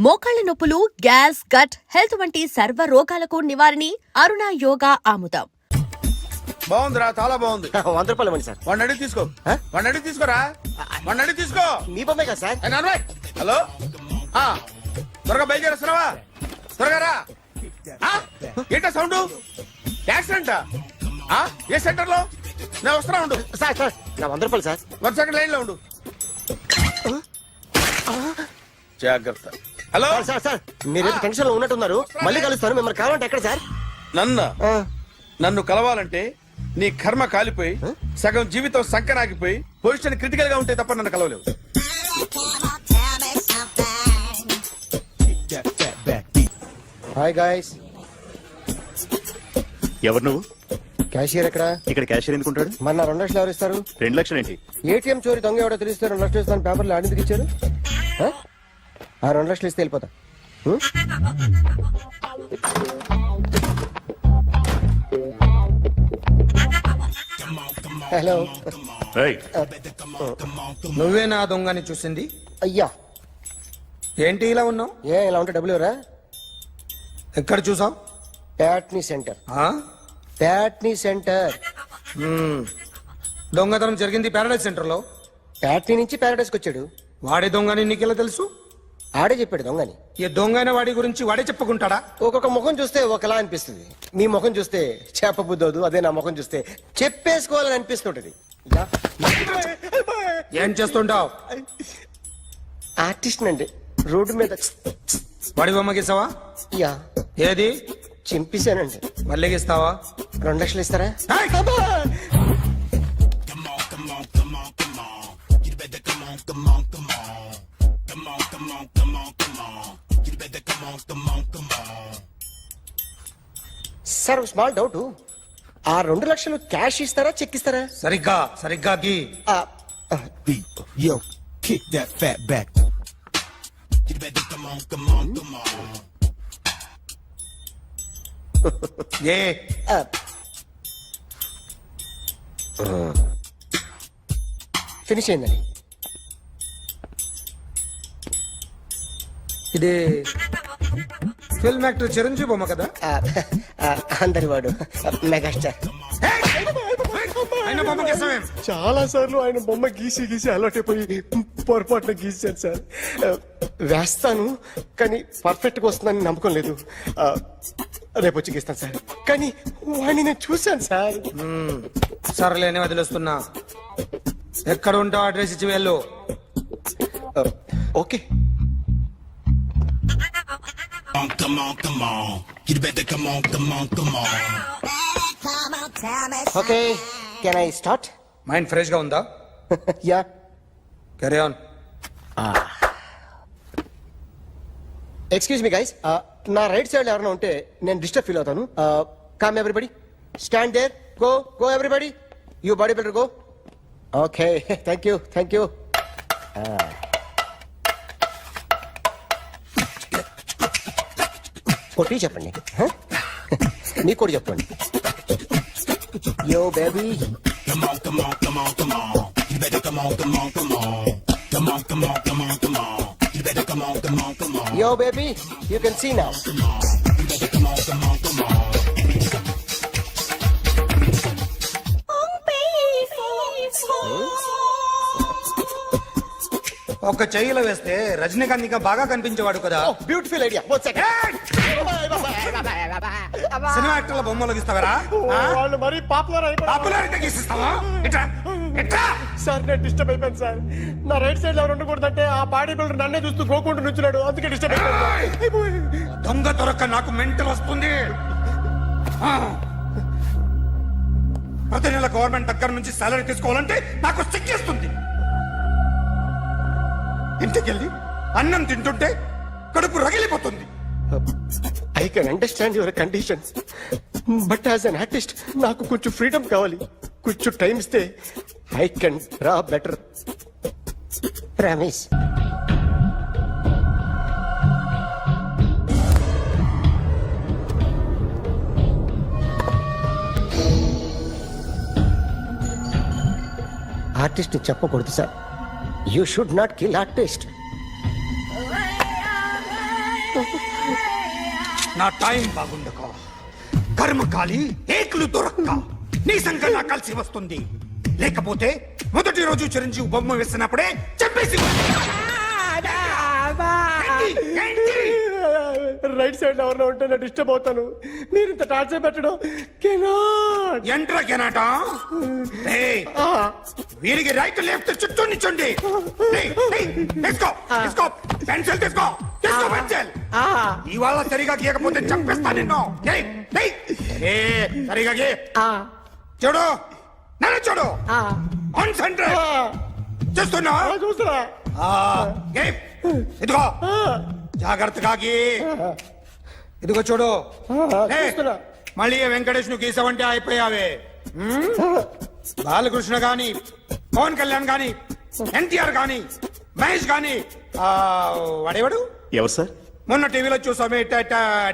మోకాళ్ల నొప్పులు, gas, gut health వంటి సర్వ రోగాలకు నివారణి అరుణ యోగా ఆముదం. బాగుందిరా, చాలా బాగుంది. 100 రూపాయలు ఇవ్వండి సార్. వాడిని అడిగి తీసుకో. వాడిని అడిగి తీసుకోరా. వాడిని అడిగి తీసుకో. మీ బొమ్మే కదా సార్. హలో, త్వరగా బయలుదేరేస్తున్నావా? త్వరగా రా. ఏంటా సౌండ్? యాక్సిడెంట్? ఏ సెంటర్ లో? నేను వస్తున్నా ఉండు. సార్ సార్ నా 100 రూపాయలు సార్. 1 సెకండ్ లైన్ లో ఉండు. జాగ్రత్త. హలో సార్ సార్ మీరు టెన్షన్ లో ఉన్నట్టున్నారు. మళ్ళీ కలుస్తాను. మిమ్మల్ని కావాలంటే ఎక్కడ సార్? నన్ను కలవాలంటే నీ కర్మ కాలిపోయి సగం జీవితం సంకనాగిపోయి పొజిషన్ క్రిటికల్ గా ఉంటే తప్ప నన్ను కలవలేవు. Hi guys. ఎవరు నువ్వు? క్యాషియర్ ఎక్కడ? ఇక్కడ క్యాషియర్ ఎందుకుంటాడు? మన 2 లక్షలు ఎవరు ఇస్తారు? 2 లక్షలు ఏంటి? ఏటీఎం చోరీ దొంగ ఎవడో తెలిస్తే 2 లక్షలు ఇస్తాను పేపర్లు ఆడిందుకు ఇచ్చారు. ఆ 2 లక్షలు ఇస్తే వెళ్ళిపోతా. హలో. నువ్వే నా దొంగని చూసింది? అయ్యా ఏంటి ఇలా ఉన్నావు? ఇలా ఉంటే డబ్బులు ఎవరా? ఎక్కడ చూసావు? ప్యాట్నీ సెంటర్. ప్యాట్నీ సెంటర్. దొంగతనం జరిగింది ప్యారడైజ్ సెంటర్ లో. ప్యాట్నీ నుంచి ప్యారడైజ్కి వచ్చాడు. వాడే దొంగని నీకెలా తెలుసు? ఆడే చెప్పాడు దొంగని. ఈ దొంగైన వాడి గురించి వాడే చెప్పుకుంటాడా? ఒక్కొక్క ముఖం చూస్తే ఒకలా అనిపిస్తుంది. మీ ముఖం చూస్తే చెప్పబుద్దోదు. అదే నా ముఖం చూస్తే చెప్పేసుకోవాలని అనిపిస్తుంటది. ఏం చేస్తుంటావు? ఆర్టిస్ట్ అండి. రోడ్డు మీద వాడి బొమ్మ గీసావా? యా. ఏది? చింపేశానండి. మళ్ళీ గీస్తావా? 2 లక్షలు ఇస్తారా? Sir small doubt. ఆ 2 లక్షలు క్యాష్ ఇస్తారా చెక్ ఇస్తారా? సరిగ్గా గీ. Yo, kick that fat back. You better come on. A finish అయిందండి. ఇది ఫిల్మ్ యాక్టర్ చిరంజీవి బొమ్మ కదా? అందరి వాడు మెగాస్టార్. ఆయన బొమ్మ గీసావేం? చాలా సార్లు ఆయన బొమ్మ గీసి అలవాటైపోయి పొరపాటున గీసాను సార్. వేస్తాను కానీ పర్ఫెక్ట్ గా వస్తుందని నమ్మకం లేదు. రేపు వచ్చి గీస్తాను సార్. కానీ వాడిని నేను చూశాను సార్. సర్లేని వదిలేస్తున్నా. ఎక్కడ ఉంటావు అడ్రస్ ఇచ్చి వెళ్ళు. Okay. Come on. You better come on. Okay can I start? Mind fresh గా ఉందా? Yeah. Carry on. Excuse me guys. నా రైట్ సైడ్ ఎవరైనా ఉంటే నేను డిస్టర్బ్ ఫీల్ అవుతాను. Come everybody, stand there. Go everybody. You body builder go. Okay thank you. కొట్టి చెప్పండి. మీకు కూడా చెప్పండి. Yo baby. Come on. You better come on. Come on. You better come on. Yo baby, you can see now. You better come on. ఒక చెయ్యిలో వేస్తే రజనీకాంత్ ఇంకా బాగా కనిపించేవాడు కదా. Beautiful idea. సినిమా యాక్టర్ల బొమ్మలు గీస్తావరా? వాళ్ళు మరీ పాపులారిటీ గీసిస్తావా? సార్ నేను డిస్టర్బ్ అయిపోయాను సార్. నా రైట్ సైడ్ ఎవరు ఉండకూడదంటే ఆ బాడీ బిల్డర్ నన్నే చూస్తూ గోకుంటూ నుంచున్నాడు. అందుకే డిస్టర్బ్ అయిపోయాను. దొంగ దొరక్క నాకు మెంటల్ వస్తుంది. ప్రతి నెల గవర్నమెంట్ దగ్గర నుంచి సాలరీ తీసుకోవాలంటే నాకు సిగ్గేస్తుంది. ఇంటికెళ్ళి అన్నం తింటుంటే కడుపు రగిలిపోతుంది. I can understand your conditions but as an artist నాకు కొంచెం ఫ్రీడమ్ కావాలి. కొంచెం టైం ఇస్తే I can draw better. Promise. Artist చెప్పకూడదు sir. You should not kill artist. నా టైం బాగుండక కర్మకాలి ఏకులు దొరక్క నీ సంఖ్య నాకు కలిసి వస్తుంది. లేకపోతే మొదటి రోజు చిరంజీవి బొమ్మ వేసినప్పుడే చెప్పేసి రైట్ సైడ్ ఎవరిలో ఉంటే నేను డిస్టర్బ్ అవుతాను. మీరు ఇంత టార్చర్ పెట్టడం కెనాట్. ఎంట్రా కెనాట వీరికి రైట్ లెఫ్ట్ చుట్టూ నిచ్చండి. తీసుకో పెన్సిల్ తీసుకో పెన్సిల్. ఇవాళ సరిగా గీయకపోతే చంపేస్తా నిన్ను. సరిగా గీ చూడు నన్ను చూడు. కాన్సంట్రేట్ చూస్తున్నా చూస్తున్నా. ఇదిగో జాగ్రత్తగా గీ. ఇదిగో చూడు. చూస్తున్నా. మళ్ళీ వెంకటేష్ ను గీసావంటే అయిపోయావే. బాలకృష్ణ గాని పవన్ కళ్యాణ్ గాని ఎన్టీఆర్ గాని మహేష్ గాని వాడేవాడు ఎవరు సార్? మొన్న టీవీలో చూసామే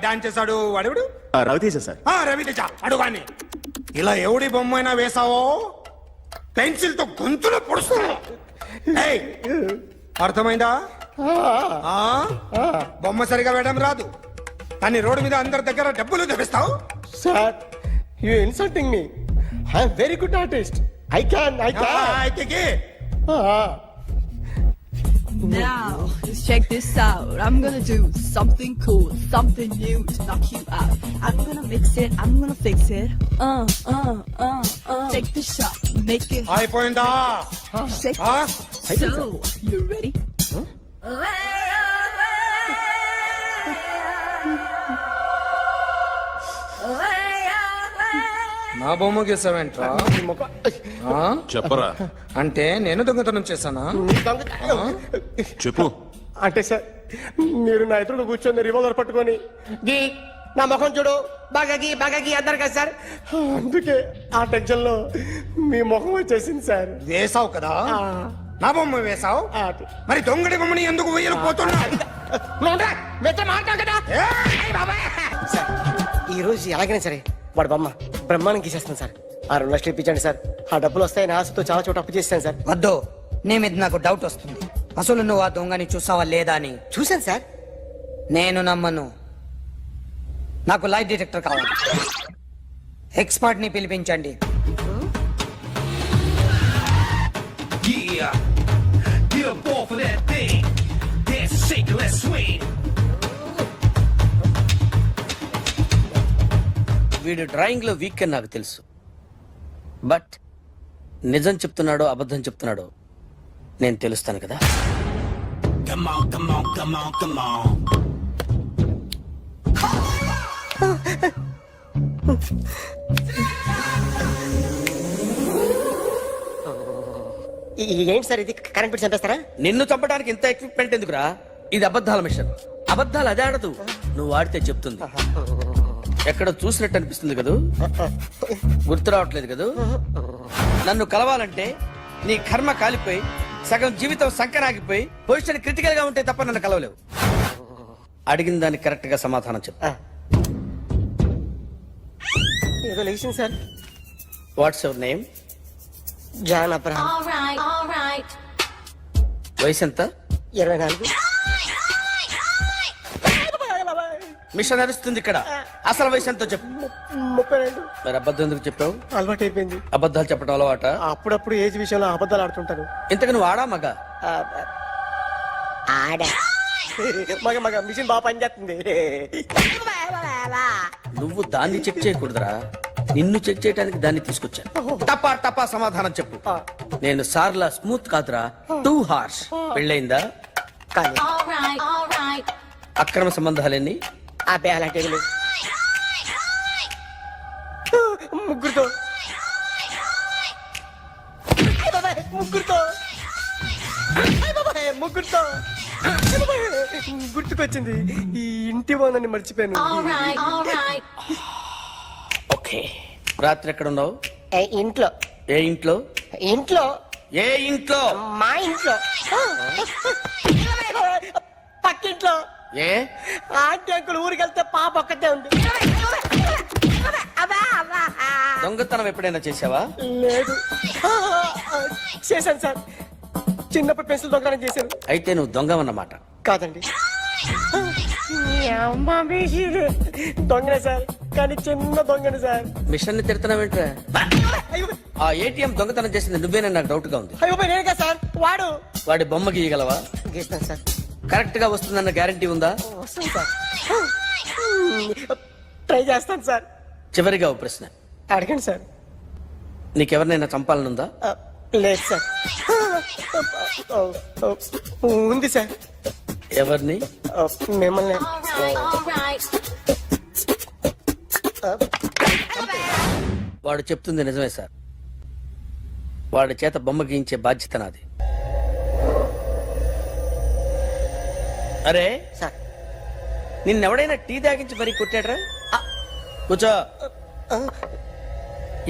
డాన్స్ చేశాడు వాడేవాడు? రవితేజ సార్. రవితేజ అడుగాని. ఇలా ఎవడి బొమ్మ అయినా వేసావో పెన్సిల్ తో గొంతులో పొడుస్తావు. అర్థమైందా? బొమ్మ సరిగా వేయడం రాదు కానీ రోడ్డు మీద అందరి దగ్గర డబ్బులు తెప్పిస్తావు. Sir you insulting me. I'm very good artist. I can. అయితే Now, just check this out. I'm gonna do something cool, something new to knock you out. I'm gonna mix it, I'm gonna fix it. Take the shot, make it అయిపోయిందా? shake. So, you ready? నా బొమ్మ గీసావేంట్రా? చెప్పరా. అంటే నేను దొంగతనం చేశానా? చెప్పు. అంటే సార్ మీరు నా ఎదురు కూర్చొని రివాల్వర్ పట్టుకొని గీ నా ముఖం చూడు బాగా గీ అన్నారు కదా సార్. అందుకే ఆ టెన్షన్ లో మీ ముఖం వచ్చేసింది సార్. వేసావు కదా, నా బొమ్మ వేసావు. మరి దొంగడి బొమ్మని ఎందుకు వేయలేకపోతున్నా? సార్ ఈ రోజు ఎలాగైనా సరే వాడు బొమ్మ బ్రహ్మాండం గీసేస్తాను సార్. 6 లక్షలు ఇప్పించండి సార్. ఆ డబ్బులు వస్తాయని ఆశతో చాలా చోట అప్పు చేస్తాను సార్. వద్దు, నీ మీద నాకు డౌట్ వస్తుంది. అసలు నువ్వు ఆ దొంగని చూసావా లేదా అని. చూశాను సార్. నేను నమ్మను. నాకు లైట్ డిటెక్టర్ కావాలి. ఎక్స్పర్ట్ ని పిలిపించండి. Yeah, get up off of that thing. Dance, shake, let's swing. వీడు డ్రాయింగ్ లో వీక్ అని నాకు తెలుసు. బట్ నిజం చెప్తున్నాడో అబద్ధం చెప్తున్నాడో నేను తెలుస్తాను కదా. Come on, come on, come on, come on. ఏంటి సార్ ఇది కరెంట్ బిల్ చంపేస్తారా? నిన్ను చంపడానికి ఇంత ఎక్విప్మెంట్ ఎందుకురా? ఇది అబద్ధాల మిషన్. అబద్ధాలు అదే ఆడదు, నువ్వు వాడితే చెప్తుంది. ఎక్కడ చూసినట్టు అనిపిస్తుంది కదూ, గుర్తు రావట్లేదు కదూ. నన్ను కలవాలంటే నీ కర్మ కాలిపోయి సగం జీవితం సంకనాగిపోయి పొజిషన్ క్రిటికల్ గా ఉంటే తప్ప నన్ను కలవలేవు. అడిగిన దానికి కరెక్ట్ గా సమాధానం చెప్పు. ఏదో లేచింది sir. What's your name? John Abraham. వయసు ఎంత? 24. మిషన్ నడుస్తుంది ఇక్కడ. అసలు వయసు ఎంతో చెప్పు. 32. మరి అబద్ధం ఎందుకు చెప్పావు? అలవాటు అయిపోయింది. అబద్ధాలు చెప్పడం అలవాట? అప్పుడప్పుడు ఏజ్ విషయంలో అబద్ధాలు ఆడుతుంటాను. ఇంతకు నువ్వు ఆడా మగ? ఆడా. మగ మిషన్ బాగా పనిచేస్తుంది. నువ్వు దాన్ని చెక్ చేయకూడదురా, నిన్ను చెక్ చేయడానికి దాన్ని తీసుకొచ్చాను. టపా సమాధానం చెప్పు. నేను సార్లా స్మూత్ కాదురా, టూ హార్ష్. పెళ్ళయిందా? కానీ అక్రమ సంబంధాలన్నీ? అబ్బే అలాంటి ముగ్గురుతో గుర్తుకొచ్చింది. ఈ ఇంటి వాళ్ళని మర్చిపోయాను. ఓకే. రాత్రి ఎక్కడ ఉన్నావు? ఇంట్లో. ఏ ఇంట్లో? ఇంట్లో. ఏ ఇంట్లో? మా ఇంట్లో. పక్కింట్లో. ఏ ఆంటీ అంకుల్ ఊరికి వెళ్తే పాప ఒక్కతే ఉంది. దొంగతనం ఎప్పుడైనా చేసావా? లేదు. చేశాను సార్, చిన్నప్పుడు పెన్సిల్ దొంగతనం చేశాను. అయితే నువ్వు దొంగవన్నమాట. కాదండి, దొంగనే సార్, కానీ చిన్న దొంగని సార్. మిషన్ ని తిడుతున్నావేంట్రా? ఆ ఏటీఎం దొంగతనం చేసింది నువ్వేనని నాకు డౌట్ గా ఉంది. అయ్యో నేనే కదా సార్, వాడు. వాడి బొమ్మ గీయగలవా? గీస్తాను సార్. కరెక్ట్ గా వస్తుందన్న గ్యారంటీ ఉందా? వస్తాను సార్, ట్రై చేస్తాను సార్. చివరిగా ఓ ప్రశ్న అడగండి సార్. నీకెవరినైనా చంపాలనుందా? లేదు సార్. ఉంది సార్. ఎవరిని? మిమ్మల్ని. వాడు చెప్తుంది నిజమే సార్. వాడి చేత బొమ్మ గీయించే బాధ్యత నాది. అరే సార్, నిన్నెవడైనా టీ తాగించి మరీ కొట్టాడ్రా? కూర్చో.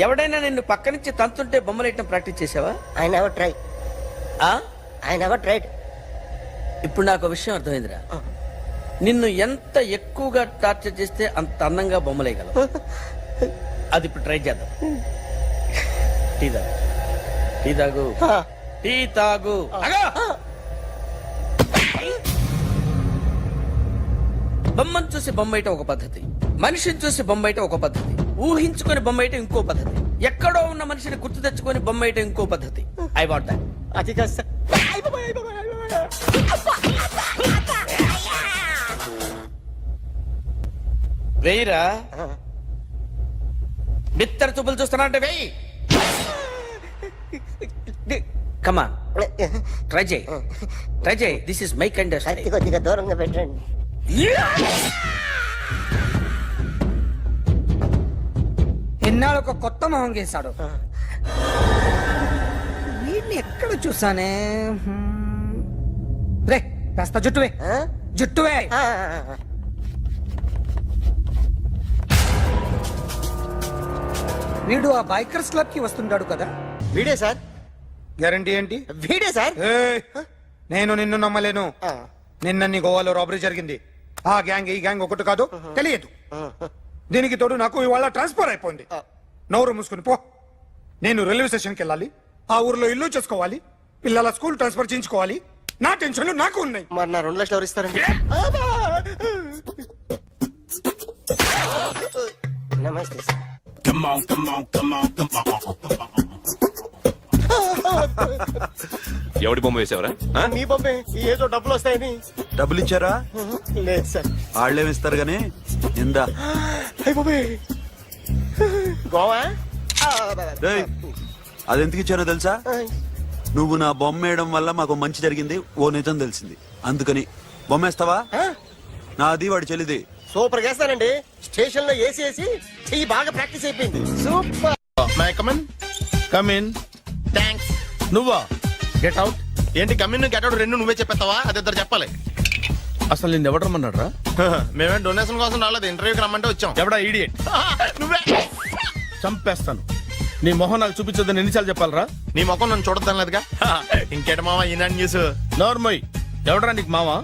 ఎవడైనా నిన్ను పక్క నుంచి తంతుంటే బొమ్మలేయటం ప్రాక్టీస్ చేసావా? I never try. ఆ? I never tried. ఇప్పుడు నాకు విషయం అర్థమైందిరా. నిన్ను ఎంత ఎక్కువగా టార్చర్ చేస్తే అంత అందంగా బొమ్మలేయగలవు. అది ఇప్పుడు ట్రై చేద్దాం. టీ తాగు, టీ తాగు, టీ తాగు. బొమ్మను చూసి బొమ్మేయటం ఒక పద్ధతి, మనిషిని చూసి బొమ్మేయటం ఒక పద్ధతి, ఊహించుకొని బొమ్మేయటం ఇంకో పద్ధతి, ఎక్కడో ఉన్న మనిషిని గుర్తు తెచ్చుకొని బొమ్మేయటం ఇంకో పద్ధతి. I want that. అది కాదు సార్. వెయ్యిరా. బిత్తర చూపులు చూస్తున్నా అంటే వెయ్యి. కమాన్, ట్రై చేయి, ట్రై చేయి. This is my kind of style. కొద్దిగా దూరంగా పెట్టండి. ఎన్నాళ్ళు ఒక కొత్త మొహం గీశాడు. వీడిని ఎక్కడ చూసానే? రే కాస్త జుట్టువే, జుట్టువే. వీడు ఆ బైకర్స్ క్లబ్ కి వస్తుంటాడు కదా? వీడే సార్, గ్యారంటీ ఏంటి? వీడే సార్. ఏయ్, నేను నిన్ను నమ్మలేను. నిన్న నీ గోవాలో రాబరీ జరిగింది. ఆ గ్యాంగ్ ఈ గ్యాంగ్ ఒకటి కాదు, తెలియదు. దీనికి తోడు నాకు ఇవాళ ట్రాన్స్ఫర్ అయిపోయింది. నోరు మూసుకుని పో. నేను రైల్వే స్టేషన్కి వెళ్ళాలి, ఆ ఊర్లో ఇల్లు చేసుకోవాలి, పిల్లల స్కూల్ ట్రాన్స్ఫర్ చేయించుకోవాలి. నా టెన్షన్లు నాకు ఉన్నాయి. మరి నా 2 లక్షలు ఎవరు ఇస్తారండి? నమస్తే సార్. ఎవడి బొమ్మ వేసావరా? మీ బొమ్మే, ఏదో డబ్బులు వస్తాయని. డబ్బులు ఇచ్చారా? లేదు సార్. వాళ్ళేమిస్తారు గానీ ఇందా. అయ్య బాబోయ్, గోవా. రేయ్, అదెందుకు ఇచ్చానో తెలుసా? నువ్వు నా బొమ్మ వేయడం వల్ల మాకు మంచి జరిగింది, ఓ నిజం తెలిసింది. అందుకని బొమ్మేస్తావా? నాది వాడి చెల్లిది. సూపర్ చేస్తానండి. స్టేషన్ లో ఏసీ వేసి చెయ్యి బాగా ప్రాక్టీస్ అయిపోయింది. Super. My come on. Come in. Thanks. నువ్వా? Get out. ఏంటి కమ్యూన్ గెట్ అవుట్ రెండు నువ్వే చెప్పేస్తావా? అది ఇద్దరు చెప్పాలి. అసలు నిన్ను ఎవడు రమ్మన్నాడ్రా? మేమే డొనేషన్ కోసం రాలేదు, ఇంటర్వ్యూకి రమ్మంటే వచ్చాం. ఎవడా ఈడియట్? నువ్వే. చంపేస్తాను. నీ మొహం నాకు చూపించొద్దని ఎన్నిసార్లు చెప్పాలరా? నీ ముఖం నన్ను చూడద్దాం లేదుగా. ఇంకేట మామ ఈనాడు న్యూస్. నోర్మోయ్, ఎవడరా నీకు మావా?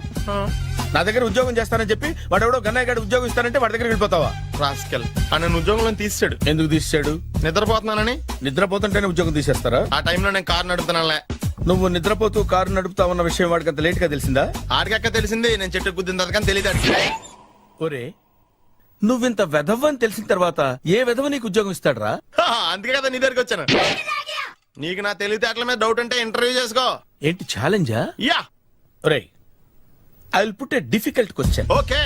నా దగ్గర ఉద్యోగం చేస్తానని చెప్పి వాడు ఎవడో గన్నయ్య గారి ఉద్యోగం ఇస్తానంటే వాడి దగ్గర వెళ్ళిపోతావా? రాస్కెల్ ఆ నన్ను ఉద్యోగంలో తీసాడు. ఎందుకు తీసాడు? నిద్రపోతున్నానని. నిద్రపోతుంటేనే ఉద్యోగం తీసేస్తారా? ఆ టైంలో నేను కారు నడుపుతున్నానులే. నువ్వు నిద్రపోతూ కారు నడుపుతా ఉన్న విషయం వాడికి అంత లేట్ గా తెలిసిందా? ఆడికక్క తెలిసింది, నేను చెట్టు గుద్దిన తర్వాత కానీ తెలియదు. ఒరే, నువ్వింత వెధవ్ అని తెలిసిన తర్వాత ఏ వెధవ నీకు ఉద్యోగం ఇస్తాడరా? అందుకే కదా నీ దగ్గరికి వచ్చాను. నీకు నా తెలివితేటల మీద డౌట్ అంటే ఇంటర్వ్యూ చేసుకో. ఏంటి ఛాలెంజా? యా. ఒరే, I will put a difficult question. Okay.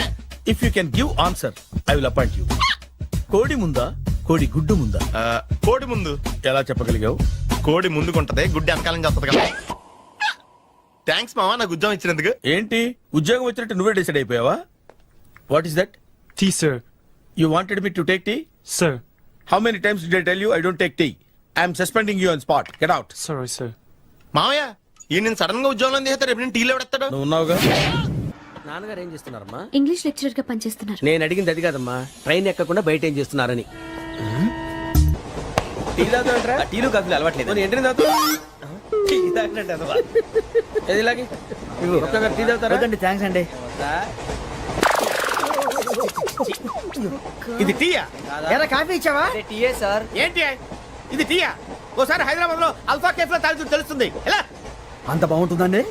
If you can give answer I will appoint you. కోడి ముందా, కోడి గుడ్డు ముందా? కోడి ముందు. ఎలా చెప్పగలిగావు? కోడి ముందుకుంటది, గుడ్డి వెనకాలం చేస్తుంది కదా. థ్యాంక్స్ మామా నాకు ఉద్యోగం ఇచ్చినందుకు. ఏంటి ఉద్యోగం వచ్చినట్టు నువ్వే డిసైడ్ అయిపోయావా? What is that? Tea sir. You wanted me to take tea? Sir. How many times did I tell you I don't take tea? I am suspending you on spot. Get out. Sorry, sir. మామయ్య ఈ నేను sudden గా ఉద్యోగంలో తీస్తాడు, రేపు నేను టీలో పెడతాడు. నువ్వు ఉన్నావుగా? నాన్నగారు ఏం చేస్తున్నారమ్మా? ఇంగ్లీష్ లెక్చరర్ గా పనిచేస్తున్నారు. నేను అడిగింది అది కాదమ్మా, ట్రైన్ ఎక్కకుండా బయట ఏం చేస్తున్నారని. టీ తాగుతాంట్రా? టీలు కాఫీలు అలవాట్లేదు. ఎంట్రీ తాగుతా. టీ తాగినట్టు అదవా? ఏది ఇలాగే ఒక్కగారు టీ తాగుతారా? థ్యాంక్స్ అండి. ఇది టీయా? ఎరా కాఫీ ఇచ్చావా? టీయే సార్. ఏంటి ఇది టీయా? ఓసారి హైదరాబాద్ లో అల్ఫా కేఫ్ లో తాగుతూ తెలుస్తుంది. ఎలా అంత బాగుంటుందండి?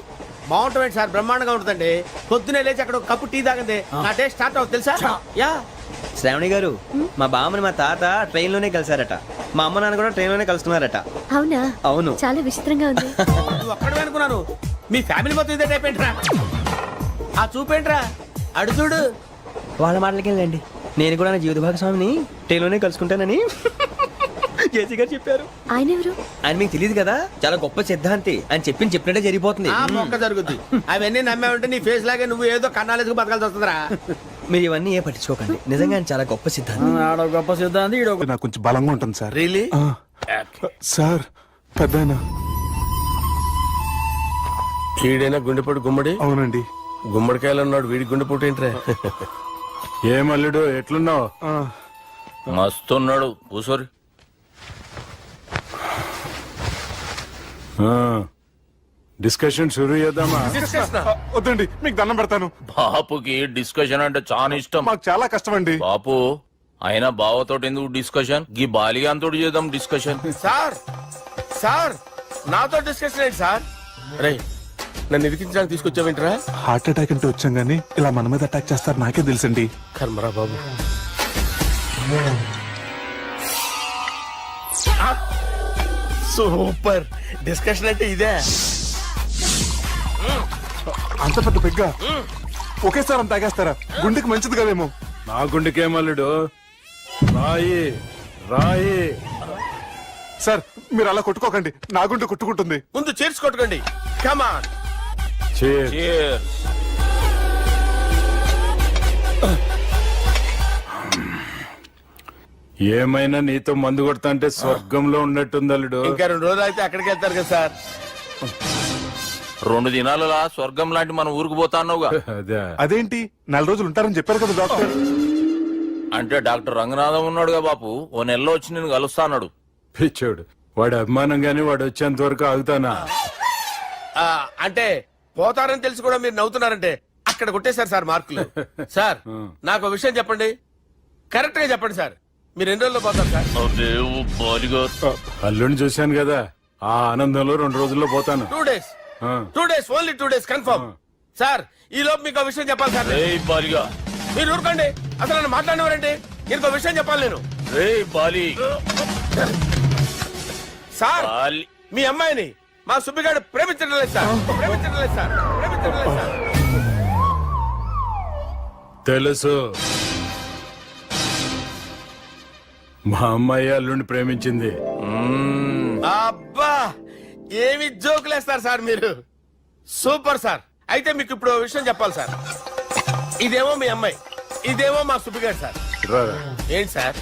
బాగుంటుంది సార్, బ్రహ్మాండంగా ఉంటుందండి. పొద్దునే లేచి అక్కడ ఒక కప్పు టీ తాగండి నా డే స్టార్ట్ అవుతుంది తెలుసా? యా. శ్రావణి గారు, మా బామ్మని మా తాత ట్రైన్ లోనే కలిసారట. మా అమ్మ నాన్న కూడా ట్రైన్ లోనే కలుస్తున్నారట. అవునా? అవును. చాలా విచిత్రంగా ఉంది. నువ్వు ఒక్కడే అనుకున్నాను, మీ ఫ్యామిలీ మొత్తం ఇదే టైప్ ఏంట్రా? ఆ చూపేంట్రా, అడు చూడు. వాళ్ళ మాటలకి వెళ్ళండి. నేను కూడా నా జీవిత భాగస్వామిని ట్రైన్ లోనే కలుసుకుంటానని జేసీ గారు చెప్పారు. ఆయన ఎవరు? ఆయన మీకు తెలియదు కదా, చాలా గొప్ప సిద్ధాంతి అని చెప్పినట్టే జరిగిపోతుంది. ఆ మొక్క జరుగుద్ది. అవన్నీ నమ్మే ఉంటే నీ ఫేస్ లాగే నువ్వు ఏదో కన్నాలేసుకు బతకాల్సి వస్తుందిరా. మీరు ఇవన్నీ ఏ పట్టించుకోకండి. నిజంగా ఆయన చాలా గొప్ప సిద్ధాంతి. ఆడో గొప్ప సిద్ధాంతి, ఈడో నాకు కొంచెం బలంగా ఉంటుంది సార్. రియలీ? సార్ పెద్దయినా. ఈడైనా గుండెపోటు గుమ్మడి? అవునండి. గుమ్మడికాయలు ఉన్నాడు, వీడి గుండెపోటు ఏంట్రా? ఏమల్లుడు ఎట్లున్నావు? మస్తున్నాడు కూసోరి. డిస్కషన్ షురూ చేద్దామా? వద్దండి, మీకు దండం పెడతాను. బాపుకి డిస్కషన్ అంటే చాలా ఇష్టం. మాకు చాలా కష్టం అండి. బాపు అయినా బావతోటి ఎందుకు డిస్కషన్? గీ బాలిగాంతోటి చేద్దాం డిస్కషన్. సార్ సార్ నాతో డిస్కషన్ ఏంటి సార్? రే నన్ను ఇరికించడానికి తీసుకొచ్చావేంట్రా? హార్ట్ అటాక్ అంటే వచ్చాం గానీ ఇలా మన మీద అటాక్ చేస్తారు నాకే తెలుసండి. కర్మరా బాబు. సూపర్ డిస్కషన్ అంటే ఇదే. అంత పెద్ద పెగ్గ ఒకేసారి అంత తాగేస్తారా? గుండెకి మంచిది కదేమో. నా గుండెకేమల్లుడు రాయి రాయి. సార్ మీరు అలా కొట్టుకోకండి, నా గుండె కొట్టుకుంటుంది. ముందు చేర్చి కొట్టుకోండి. కమాన్. Cheers. ఏమైనా నీతో మందు కొడతా అంటే స్వర్గంలో ఉన్నట్టుంది అల్లుడు. ఇంకా 2 రోజులు అయితే అక్కడికి వెళ్తారు కదా సార్. 2 దినాలలా స్వర్గం లాంటి మన ఊరికి పోతాన్నావుగా. అదేంటి 4 రోజులు ఉంటారని చెప్పారు కదా డాక్టర్. అంటే డాక్టర్ రంగనాథం ఉన్నాడుగా బాపు, ఓ నెలలో వచ్చి నేను కలుస్తా అన్నాడు. పిచ్చోడు, వాడు అభిమానంగానే వాడు వచ్చేంత వరకు ఆగుతానా? అంటే పోతారని తెలిసి కూడా మీరు నవ్వుతున్నారంటే అక్కడ కొట్టేశారు సార్ మార్కులు. సార్ నాకు ఒక విషయం చెప్పండి, కరెక్ట్ గా చెప్పండి సార్. మీరు ఎన్ని రోజుల్లో పోతారు సార్? అల్లుడిని చూశాను కదా, ఆ ఆనందంలో 2 రోజుల్లో పోతాను. 2 days. 2 days, only 2 days confirm. Sir ఈ లోపు మీకు ఒక విషయం చెప్పాలి సార్. బాలిగా మీరు ఊరుకోండి, అసలు నన్ను మాట్లాడినవారండి. నేను ఒక విషయం చెప్పాలి నేను. బాలి సార్ బాలి మీ అమ్మాయిని మా సుబ్బిగాడు ప్రేమించడం లేదు సార్. ప్రేమించడం లేదు సార్. ప్రేమించడం లేదు సార్. తెలుసు, మా అమ్మాయి అల్లుడిని ప్రేమించింది. అబ్బా ఏమి జోకులేస్తారు సార్ మీరు. Super sir. అయితే మీకు ఇప్పుడు ఓ విషయం చెప్పాలి సార్. ఇదేమో మీ అమ్మాయి, ఇదేమో మా సుబ్బిగాడు సార్. రారా. ఏంటి సార్?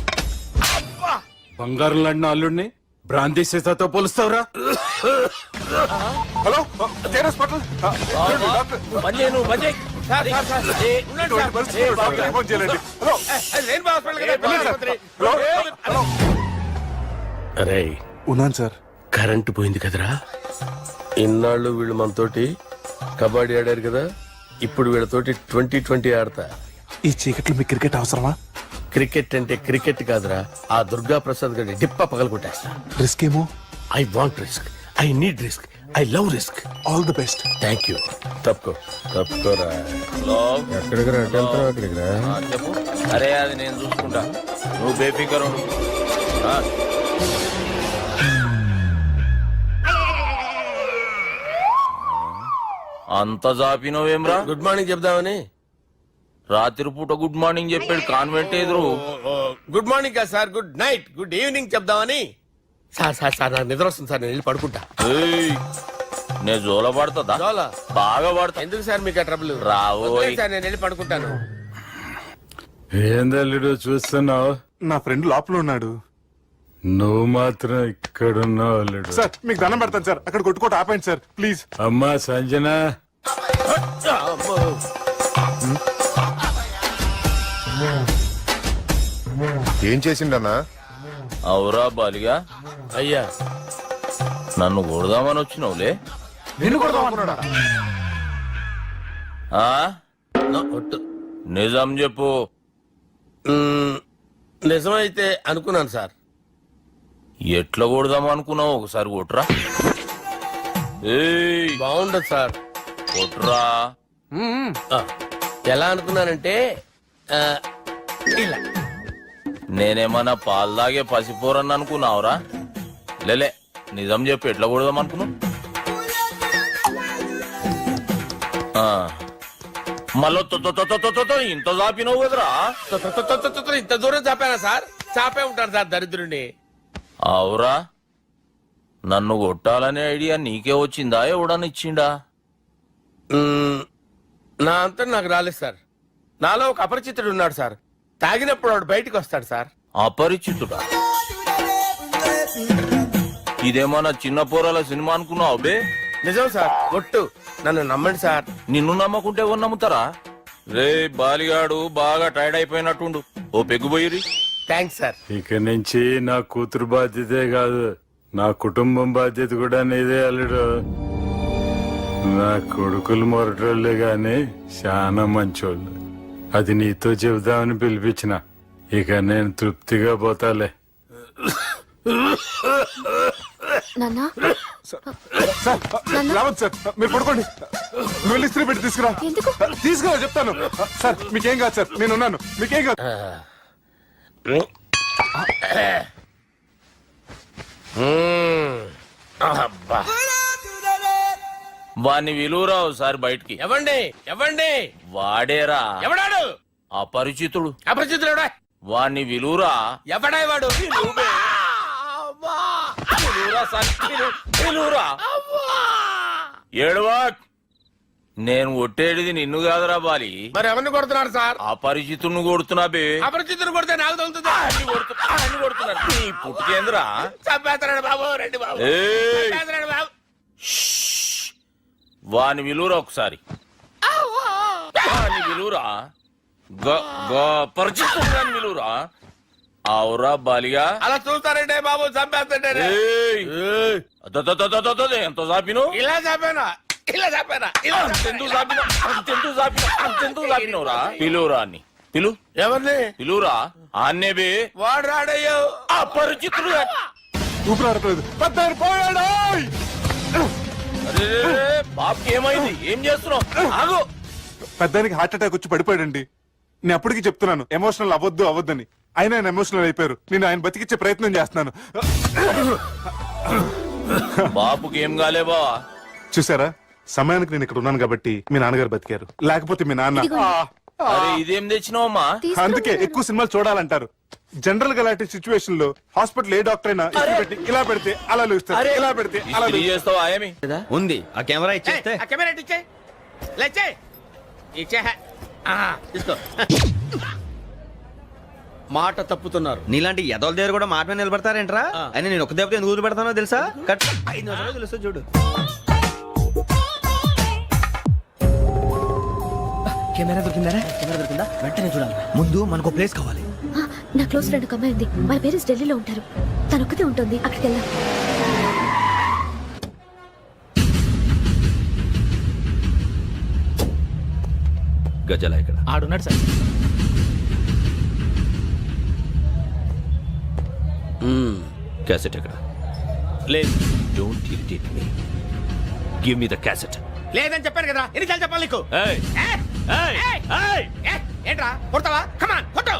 అబ్బా బంగారం లాంటి నా అల్లుడిని భ్రాంతి సీతాతో పోలుస్తావురా? Hello hospital. Sir, sir, sir. ఉండండి సార్. ఫోన్ చేయాలండి. హలో అది రెయిన్బో హాస్పిటల్ కదా, వెళ్ళండి సార్. ఆసుపత్రి. హలో. అరే ఉన్నాను సార్. కరెంటు పోయింది కదరా. ఇన్నాళ్ళు వీళ్ళు మనతోటి కబడ్డీ ఆడారు కదా, ఇప్పుడు వీళ్ళతోటి 2020 ఆడతా. ఈ చీకట్లో మీ క్రికెట్ అవసరమా? క్రికెట్ అంటే క్రికెట్ కాదురా, ఆ దుర్గా ప్రసాద్ గారి డిప్ప పగలగొట్టేస్తా. రిస్క్ ఏమో. I want risk, I need risk, I love risk. All the best. Thank you. తప్పుకోరా. ఎక్కడికి రా? అక్కడికి రా. చెప్పు. అరే అది నేను చూసుకుంటా, నువ్వు బేఫికర్ ఉండు. అంత జాపినవేమ్రా? గుడ్ మార్నింగ్ చెప్దామని. రాత్రి పూట గుడ్ మార్నింగ్ చెప్పాడు కాన్వెంట్ ఎదురు. గుడ్ మార్నింగ్ కాదు sir, good night, good evening చెప్దామని. సార్ సార్ సార్ నాకు నిద్ర వస్తుంది సార్, నేను వెళ్ళి పడుకుంటా. ఏయ్, నేను జోల పడుతుందా? జోలా? బాగా పడతా. ఎందుకు సార్ మీకు ఆ ట్రబుల్? రావోయ్. సార్ నేను వెళ్ళి పడుకుంటాను. ఏందల్లుడు చూస్తున్నావు? నా ఫ్రెండ్ లోపల ఉన్నాడు, నువ్వు మాత్రం ఇక్కడున్నావు అల్లుడు. సార్ మీకు దండం పెడతాను సార్, అక్కడ కొట్టుకోట ఆపండి సార్ ప్లీజ్. అమ్మా సంజన. ఏం చేసిండన్నా? అవురా బాలిగా. అయ్యా నన్ను కొడదామని వచ్చినావులే. ఆ? నిజం చెప్పు. నిజమైతే అనుకున్నాను సార్. ఎట్లా కొడదాం అనుకున్నావు? ఒకసారి కొట్రా. ఏయ్ బాగుండదు సార్. కొట్రా. ఆ, ఎలా అనుకున్నానంటే ఆ, ఇలా నేనేమన్నా పాలు తాగే పసిపోరని అనుకున్నావురా? లేలే, నిజం చెప్పి ఎట్లా కొడదాం అనుకున్నావు? మళ్ళీ ఇంత చాపినవు కదరా? ఇంత దూరం చాపానా సార్? చాపే ఉంటాను సార్ దరిద్రుడిని. అవురా, నన్ను కొట్టాలనే ఐడియా నీకే వచ్చిందా? ఎవడని ఇచ్చిండా? నా అంతా నాకు రాలేదు సార్. నాలో ఒక అపరిచితుడు ఉన్నాడు సార్. తాగినప్పుడు వాడు బయటికి వస్తాడు సార్. అపరిచితుడా? ఇదేమన్నా చిన్న పోరాల సినిమా అనుకున్నావు బే? నిజం సార్, ఒట్టు, నన్ను నమ్మండి సార్. నిన్ను నమ్మకుంటే ఎవరు నమ్ముతారా? రే బాలిగాడు బాగా టైర్డ్ అయిపోయినట్టుండు, ఓ పెగ్గుపోయిరి. Thanks sir. ఇక నుంచి నా కూతురు బాధ్యతే కాదు, నా కుటుంబం బాధ్యత కూడా నీదే అల్లుడు. నా కొడుకులు మొరటోళ్ళే గాని చాలా మంచోళ్ళు. అది నీతో చెబుదామని పిలిపించిన. ఇక నేను తృప్తిగా పోతాలే. సార్ రావద్దు సార్, మీరు పడుకోండి. నువ్వు వెళ్ళి ఇస్త్రీ పెట్టి తీసుకురా. తీసుకురా చెప్తాను. సార్ మీకేం కాదు సార్, నేనున్నాను, మీకేం కాదు. అబ్బా, వాణ్ణి విలువరావు సార్ బయటికి. ఎవండి ఎవండి? వాడేరా ఎవడాడు? అపరిచితుడు. అపరిచితుడు ఎవడా? వాణ్ణి విలువరా. ఎవడా వాడు? ఏడవా, నేను కొట్టేది నిన్ను కాదురా బాలి. మరి ఎవరిని కొడుతున్నారు సార్? అపరిచితుడిని కొడుతున్నా బే. అపరిచితుడు కొడితే నాకు తగులుతుంది. అన్ని కొడుతున్నారు. నీ పుట్టుకేంద్రా? చంపేస్తాడు బాబు, రండి బాబు. ఏయ్! చంపేస్తాడు బాబు. వాని విలువరా ఒకసారి. వాని విలువరా. పరిచితుడు విలువరా. అవురా బాలిగా. అలా చూస్తారంటే బాబు, చంపేస్తాడే. ఎంత చాపిను? ఇలా చంపానా? ఇలా చంపానా? ఇలా అంతెందుకు చాపిన? అంతెందుకు చాపిన? అంతెందుకు చాపినవురా? పిలువురా అని. పిలు. ఎవరిని? పిలువురా. ఆన్నే బే. వాడు రాడయ్యో. అపరిచితుడు. ఊపిరాడట్లేదు. పెద్దాయన పోయాడు. అరే బాబుకి ఏమైంది? ఏం చేస్తున్నావు? ఆగు. పెద్దానికి హార్ట్ అటాక్ వచ్చి పడిపోయాడండి. నేను అప్పటికి చెప్తున్నాను ఎమోషనల్ అవ్వద్దని. ఆయన ఎమోషనల్ అయిపోయారు. నేను ఆయన బతికిచ్చే ప్రయత్నం చేస్తున్నాను. బాబుకి ఏం కాలే బావా? చూసారా, సమయానికి నేను ఇక్కడ ఉన్నాను కాబట్టి మీ నాన్నగారు బతికారు. లేకపోతే మీ నాన్న. అరే ఇదేం తెచ్చినావమ్మా? అందుకే ఎక్కువ సినిమాలు చూడాలంటారు. జనరల్ గా అలాంటి సిచ్యువేషన్ లో హాస్పిటల్ ఏ డాక్టర్ అయినా ఇస్త్రీ పెట్టి ఇలా పెడితే అలా లూస్తారు, ఇలా పెడితే అలా ఇస్త్రీ చేస్తావా ఏమి? ఉంది ఆ కెమెరా ఇచ్చేస్తే. ఆ కెమెరా ఇచ్చే, లేచే ఇచ్చే. తీసుకో. మాట తప్పుతున్నారు. నీలాంటి ఎదల దగ్గర కూడా మాట మీద నిలబడతారేంట్రా? అని నేను ఒక దెబ్బతో ఎందుకు పెడతానో తెలుసా? కట్ 5 నిమిషాలు తెలుసా చూడు. కెమెరా దొరికిందా? కెమెరా దొరికిందా? వెంటనే చూడాలి. ముందు మనకు ప్లేస్ కావాలి. నా క్లోజ్ ఫ్రెండ్ ఒక అమ్మాయి ఉంది. వాళ్ళ పేరెంట్స్ ఢిల్లీలో ఉంటారు. తను ఒక్కతే ఉంటుంది. అక్కడికి వెళ్దాం. గజల ఇక్కడ ఆడున్నాడు సార్. క్యాసెట్ ఎక్కడ? లేదు. Don't irritate me. Give me the cassette. లేదని చెప్పాను కదా, ఎన్నిసార్లు చెప్పాలి నీకు? ఏయ్ ఏయ్ ఏయ్ ఏంట్రా కొడతావా? కమాన్ కొట్టు.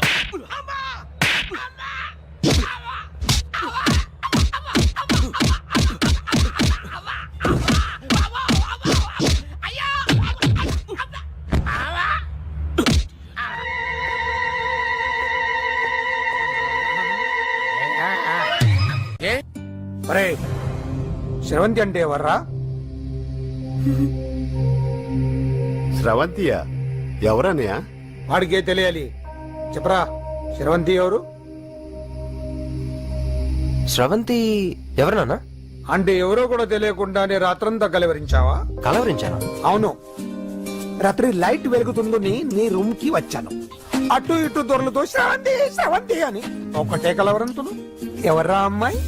శ్రవంతి అంటే ఎవర్రా? స్రవంతియా? ఎవరన్నయ్యా? వాడికే తెలియాలి. చెప్పరా, శ్రవంతి ఎవరు? స్రవంతి ఎవరు నాన్న? అంటే ఎవరో కూడా తెలియకుండానే రాత్రంతా కలవరించావా? కలవరించాను. అవును, రాత్రి లైట్ వెలుగుతుందని నీ రూమ్ కి వచ్చాను. అటు ఇటు దొరలతో శ్రవంతి శ్రవంతి అని ఒకటే కలవరంతులు. ఎవర్రా అమ్మాయి?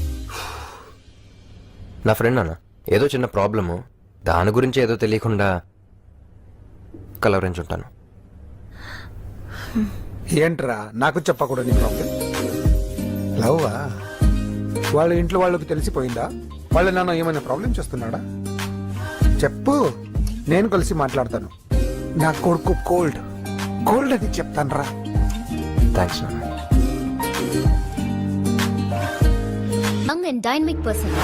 నా ఫ్రెండ్ నాన్న. ఏదో చిన్న ప్రాబ్లము, దాని గురించి ఏదో తెలియకుండా కలవరించుంటాను. ఏంట్రా నాకు చెప్పకూడదు నీ ప్రాబ్లం? లవ్వా? వాళ్ళ ఇంట్లో వాళ్ళకి తెలిసిపోయిందా? వాళ్ళ నాన్న ఏమైనా ప్రాబ్లం చేస్తున్నాడా? చెప్పు. నేను కలిసి మాట్లాడతాను. నా కొడుకు కోల్డ్ కోల్డ్ అని చెప్తాను రా. థ్యాంక్స్ నాన్న. Young and dynamic person.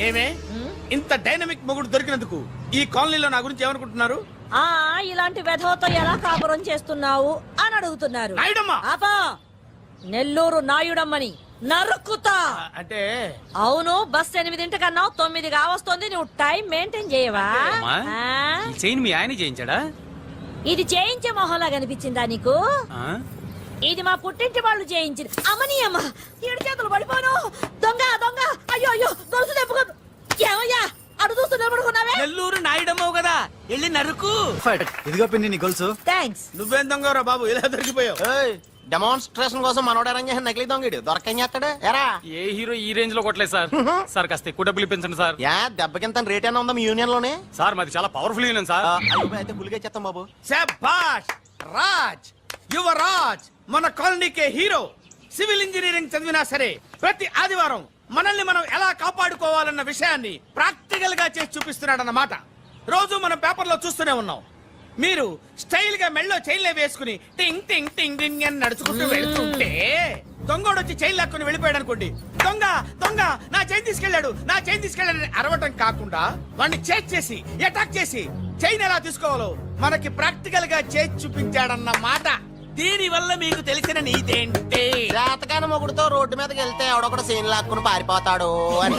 ఏమే ఇంత డైనమిక్ మొగుడు దొరికినందుకు ఈ కాలనీలో నా గురించి ఏమనుకుంటున్నారు? ఇలాంటి వెధవతో ఎలా కాపురం చేస్తున్నావు అని అడుగుతున్నారు. నాయుడమ్మా! ఆపా! నెల్లూరు నాయుడమ్మని నరుక్కుతా. అంటే అవును, బస్ 8 కన్నావు, 9 కావస్తుంది. నువ్వు టైం మెయింటైన్ చేయవా? చైన్ మీ ఆయన చేయించాడా? ఇది చేయించే మొహంలా కనిపించిందా నీకు? ఇది మా పుట్టింటి వాళ్ళు చేయించింది. అమ్మని అమ్మ, 7 చేతులు పడిపోను. దొంగ దొంగ, అయ్యో అయ్యో, గొలుసు తెప్పుకోదు. ఏమయ్యా అడు చూస్తూ నిలబడుకున్నావే? నెల్లూరు నాయుడమ్మవు కదా, వెళ్ళి నరుకు. ఇదిగో పిన్ని నీ గొలుసు. థ్యాంక్స్. నువ్వేం దొంగరా బాబు, ఇలా దొరికిపోయావు? డెమాన్స్ట్రేషన్ కోసం మనోడు అరేంజ్ చేసిన నకిలీ దొంగడు దొరకని చేస్తాడు ఎరా. ఏ హీరో ఈ రేంజ్ లో కొట్టలేదు సార్. సార్ కాస్త ఎక్కువ డబ్బులు ఇప్పించండి సార్. యా దెబ్బకింత రేట్ అయినా ఉందా మీ యూనియన్ లోనే? సార్ మాది చాలా పవర్ఫుల్ యూనియన్ సార్. అయితే గులిగా చేస్తాం బాబు. శభాష్ రాజ్, యువరాజ్, మన కాలనీకే హీరో. సివిల్ ఇంజనీరింగ్ చదివినా సరే ప్రతి ఆదివారం మనల్ని మనం ఎలా కాపాడుకోవాలన్న విషయాన్ని ప్రాక్టికల్ గా చేసి చూపిస్తున్నాడన్నమాట. రోజు మనం పేపర్లో చూస్తూనే ఉన్నాం. మీరు స్టైల్ గా మెళ్ళో చైన్లే వేసుకుని టింగ్ టింగ్ టింగ్ టింగ్ అని నడుచుకుంటూ వెళ్తుంటే దొంగోడు వచ్చి చైన్ లాక్కుని వెళ్ళిపోయాడు అనుకోండి. దొంగ దొంగ నా చైన్ తీసుకెళ్లాడు, నా చైన్ తీసుకెళ్లాడని అరవటం కాకుండా వాడిని చేజ్ చేసి అటాక్ చేసి చైన్ ఎలా తీసుకోవాలో మనకి ప్రాక్టికల్ గా చేసి చూపించాడన్న మాట. దీని వల్ల మీకు తెలిసిన నీతేంటి? జాతకాన మొగుడుతో రోడ్డు మీదకి వెళ్తే ఎవడొకడు సీన్ లాక్కుని పారిపోతాడు అని.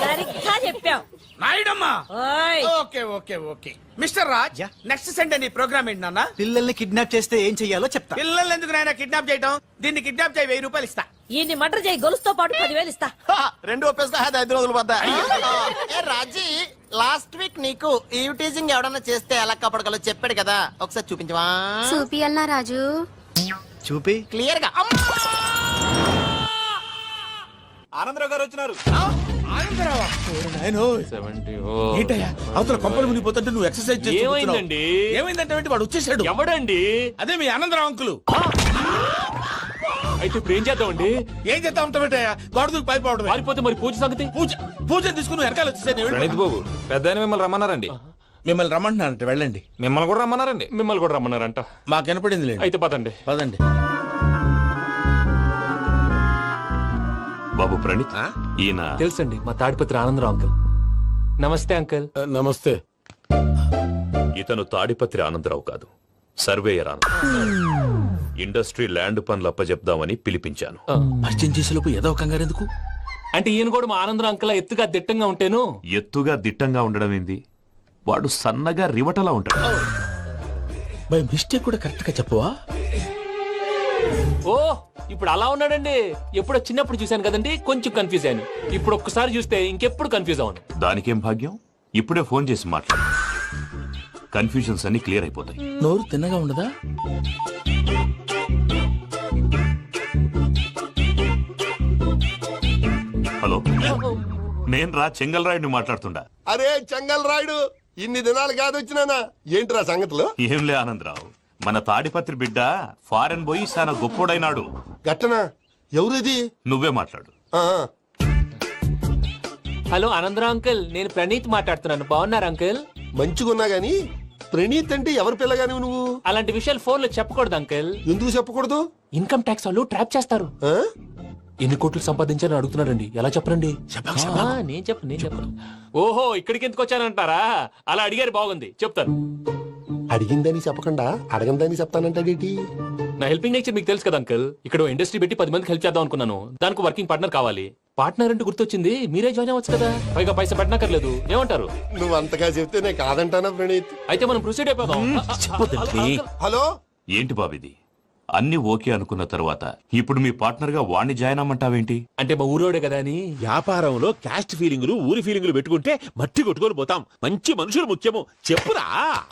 సరిగ్గా చెప్పావు నాయుడమ్మా. ఓయ్. Okay okay okay mister Raj, next Sunday నీ ప్రోగ్రామ్ ఏంటి నాన్న? పిల్లల్ని కిడ్నాప్ చేస్తే ఏం చెయ్యాలో చెప్తా. పిల్లలు ఎందుకు నాయన కిడ్నాప్ చేయటం? దీన్ని కిడ్నాప్ చేయి, 1000 రూపాయలు ఇస్తా. ఈయన్ని మర్డర్ చేయి, గొలుసుతో పాటు 10,000 ఇస్తా. రెండు ఒప్పేస్తా 5 రోజులు పడ్డా. ఏ రాజీ, లాస్ట్ వీక్ నీకు ఈ టీజింగ్ ఎవడన్నా చేస్తే ఎలా కాపాడగలో చెప్పాడు కదా, ఒకసారి చూపించవా? చూపియల్నా రాజు? చూపి. క్లియర్ గా. ఆనందరావు గారు వచ్చినారు. ఆనందరావా? ఏంటయ్యా అవతల కొంపలు మునిగిపోతుంటే నువ్వు ఎక్సర్సైజ్ చేస్తూ ఏమైందండి? ఏమైందంటే వాడు వచ్చేసాడు. ఎవడండి? అదే మీ ఆనందరావు అంకులు. అయితే ఇప్పుడు ఏం చేద్దామండి? ఏం చేస్తా ఉంటావేటయ్యా, గొడవకు పైపోవడం. పారిపోతే మరి పూజ సంగతి? పూజ తీసుకుని నువ్వు వెనకాల వచ్చేసాను. బాబు పెద్ద మిమ్మల్ని రమ్మన్నారండి. మిమ్మల్ని రమ్మంటున్నారంట, వెళ్ళండి. మిమ్మల్ని కూడా రమ్మన్నారండి. మిమ్మల్ని కూడా రమ్మన్నారంట. మాకు వినపడింది లేండి. అయితే పదండి. పదండి. బాబు ప్రణీత్, ఈయన తెలుసండి, మా తాడిపత్రి ఆనందరావు అంకుల్. నమస్తే అంకుల్. నమస్తే. ఇతను తాడిపత్రి ఆనందరావు కాదు, సర్వేయర్ ఆనందరావు. ఇండస్ట్రీ ల్యాండ్ పనులు అప్పచెప్దామని పిలిపించాను. పరిచయం చేసేలోపు ఏదో కంగారు ఎందుకు? అంటే ఈయన కూడా మా ఆనందరావు అంకుల్ ఎత్తుగా దిట్టంగా ఉంటేను. ఎత్తుగా దిట్టంగా ఉండడం ఏంది, వాడు సన్నగా రివటలా ఉంటాడు. బై మిస్టేక్ కూడా కరెక్ట్ గా చెప్పవా? ఓ ఇప్పుడు అలా ఉన్నాడండి. ఎప్పుడో చిన్నప్పుడు చూశాను కదండి, కొంచెం కన్ఫ్యూజ్ అయ్యాను. ఇప్పుడు ఒక్కసారి చూస్తే ఇంకెప్పుడు కన్ఫ్యూజ్ అవ్వను. దానికేం భాగ్యం, ఇప్పుడే ఫోన్ చేసి మాట్లాడు. కన్ఫ్యూజన్స్ అన్ని క్లియర్ అయిపోతాయి. నోరు తిన్నగా ఉండదా? హలో, నేను రా చెంగల్ రాయుడిని మాట్లాడుతుండా. అరే చెంగల్ రాయుడు, ఇన్ని దినాలు కాదు వచ్చినానా? ఏంట్రా సంగతులు? ఏంలే ఆనందరావు, మన తాడిపత్రి బిడ్డ ఫారెన్ పోయి చాలా గొప్పోడైనాడు. గట్టనా? ఎవరిది? నువ్వే మాట్లాడు. హలో ఆనందరావు అంకుల్, నేను ప్రణీత్ మాట్లాడుతున్నాను. బాగున్నారు అంకుల్? మంచిగున్నా గాని ప్రణీత్ అంటే ఎవరి పిల్లగాని నువ్వు? అలాంటి విషయాలు ఫోన్ లో చెప్పకూడదు అంకుల్. ఎందుకు చెప్పకూడదు? ఇన్కమ్ ట్యాక్స్ వాళ్ళు ట్రాప్ చేస్తారు. ఆ? ఎన్ని కోట్లు సంపాదించాలని అడుగుతున్నారండి. ఎలా చెప్పరండి? నేను చెప్పను. ఓహో, ఇక్కడికి ఎందుకు వచ్చానంటారా? అలా అడిగారు, బాగుంది, చెప్తాను. అడిగిందని చెప్పకుండా అడగందని చెప్తానంటాడేటి? నా హెల్పింగ్ నేచర్ మీకు తెలుసు కదా అంకుల్. ఇక్కడ ఇండస్ట్రీ పెట్టి 10 మందికి హెల్ప్ చేద్దాం అనుకున్నాను. దానికి వర్కింగ్ పార్ట్నర్ కావాలి. పార్ట్నర్ అంటే గుర్తొచ్చింది, మీరే జాయిన్ అవ్వచ్చు కదా. పైగా పైసా పెట్టనక్కర్లేదు. ఏమంటారు? నువ్వు అంతగా చెప్తే నేను కాదంటానా ప్రణీత్? అయితే మనం ప్రొసీడ్ అయిపోదాం. హలో, ఏంటి బాబిది, అన్ని ఓకే అనుకున్న తర్వాత ఇప్పుడు మీ పార్ట్నర్ గా వాణ్ణి జాయిన్ అమ్మంటావేంటి? అంటే మా ఊరోడే కదా అని. వ్యాపారంలో క్యాస్ట్ ఫీలింగులు, ఊరి ఫీలింగులు పెట్టుకుంటే మట్టి కొట్టుకొని పోతాం. మంచి మనుషులు ముఖ్యము, చెప్పురా.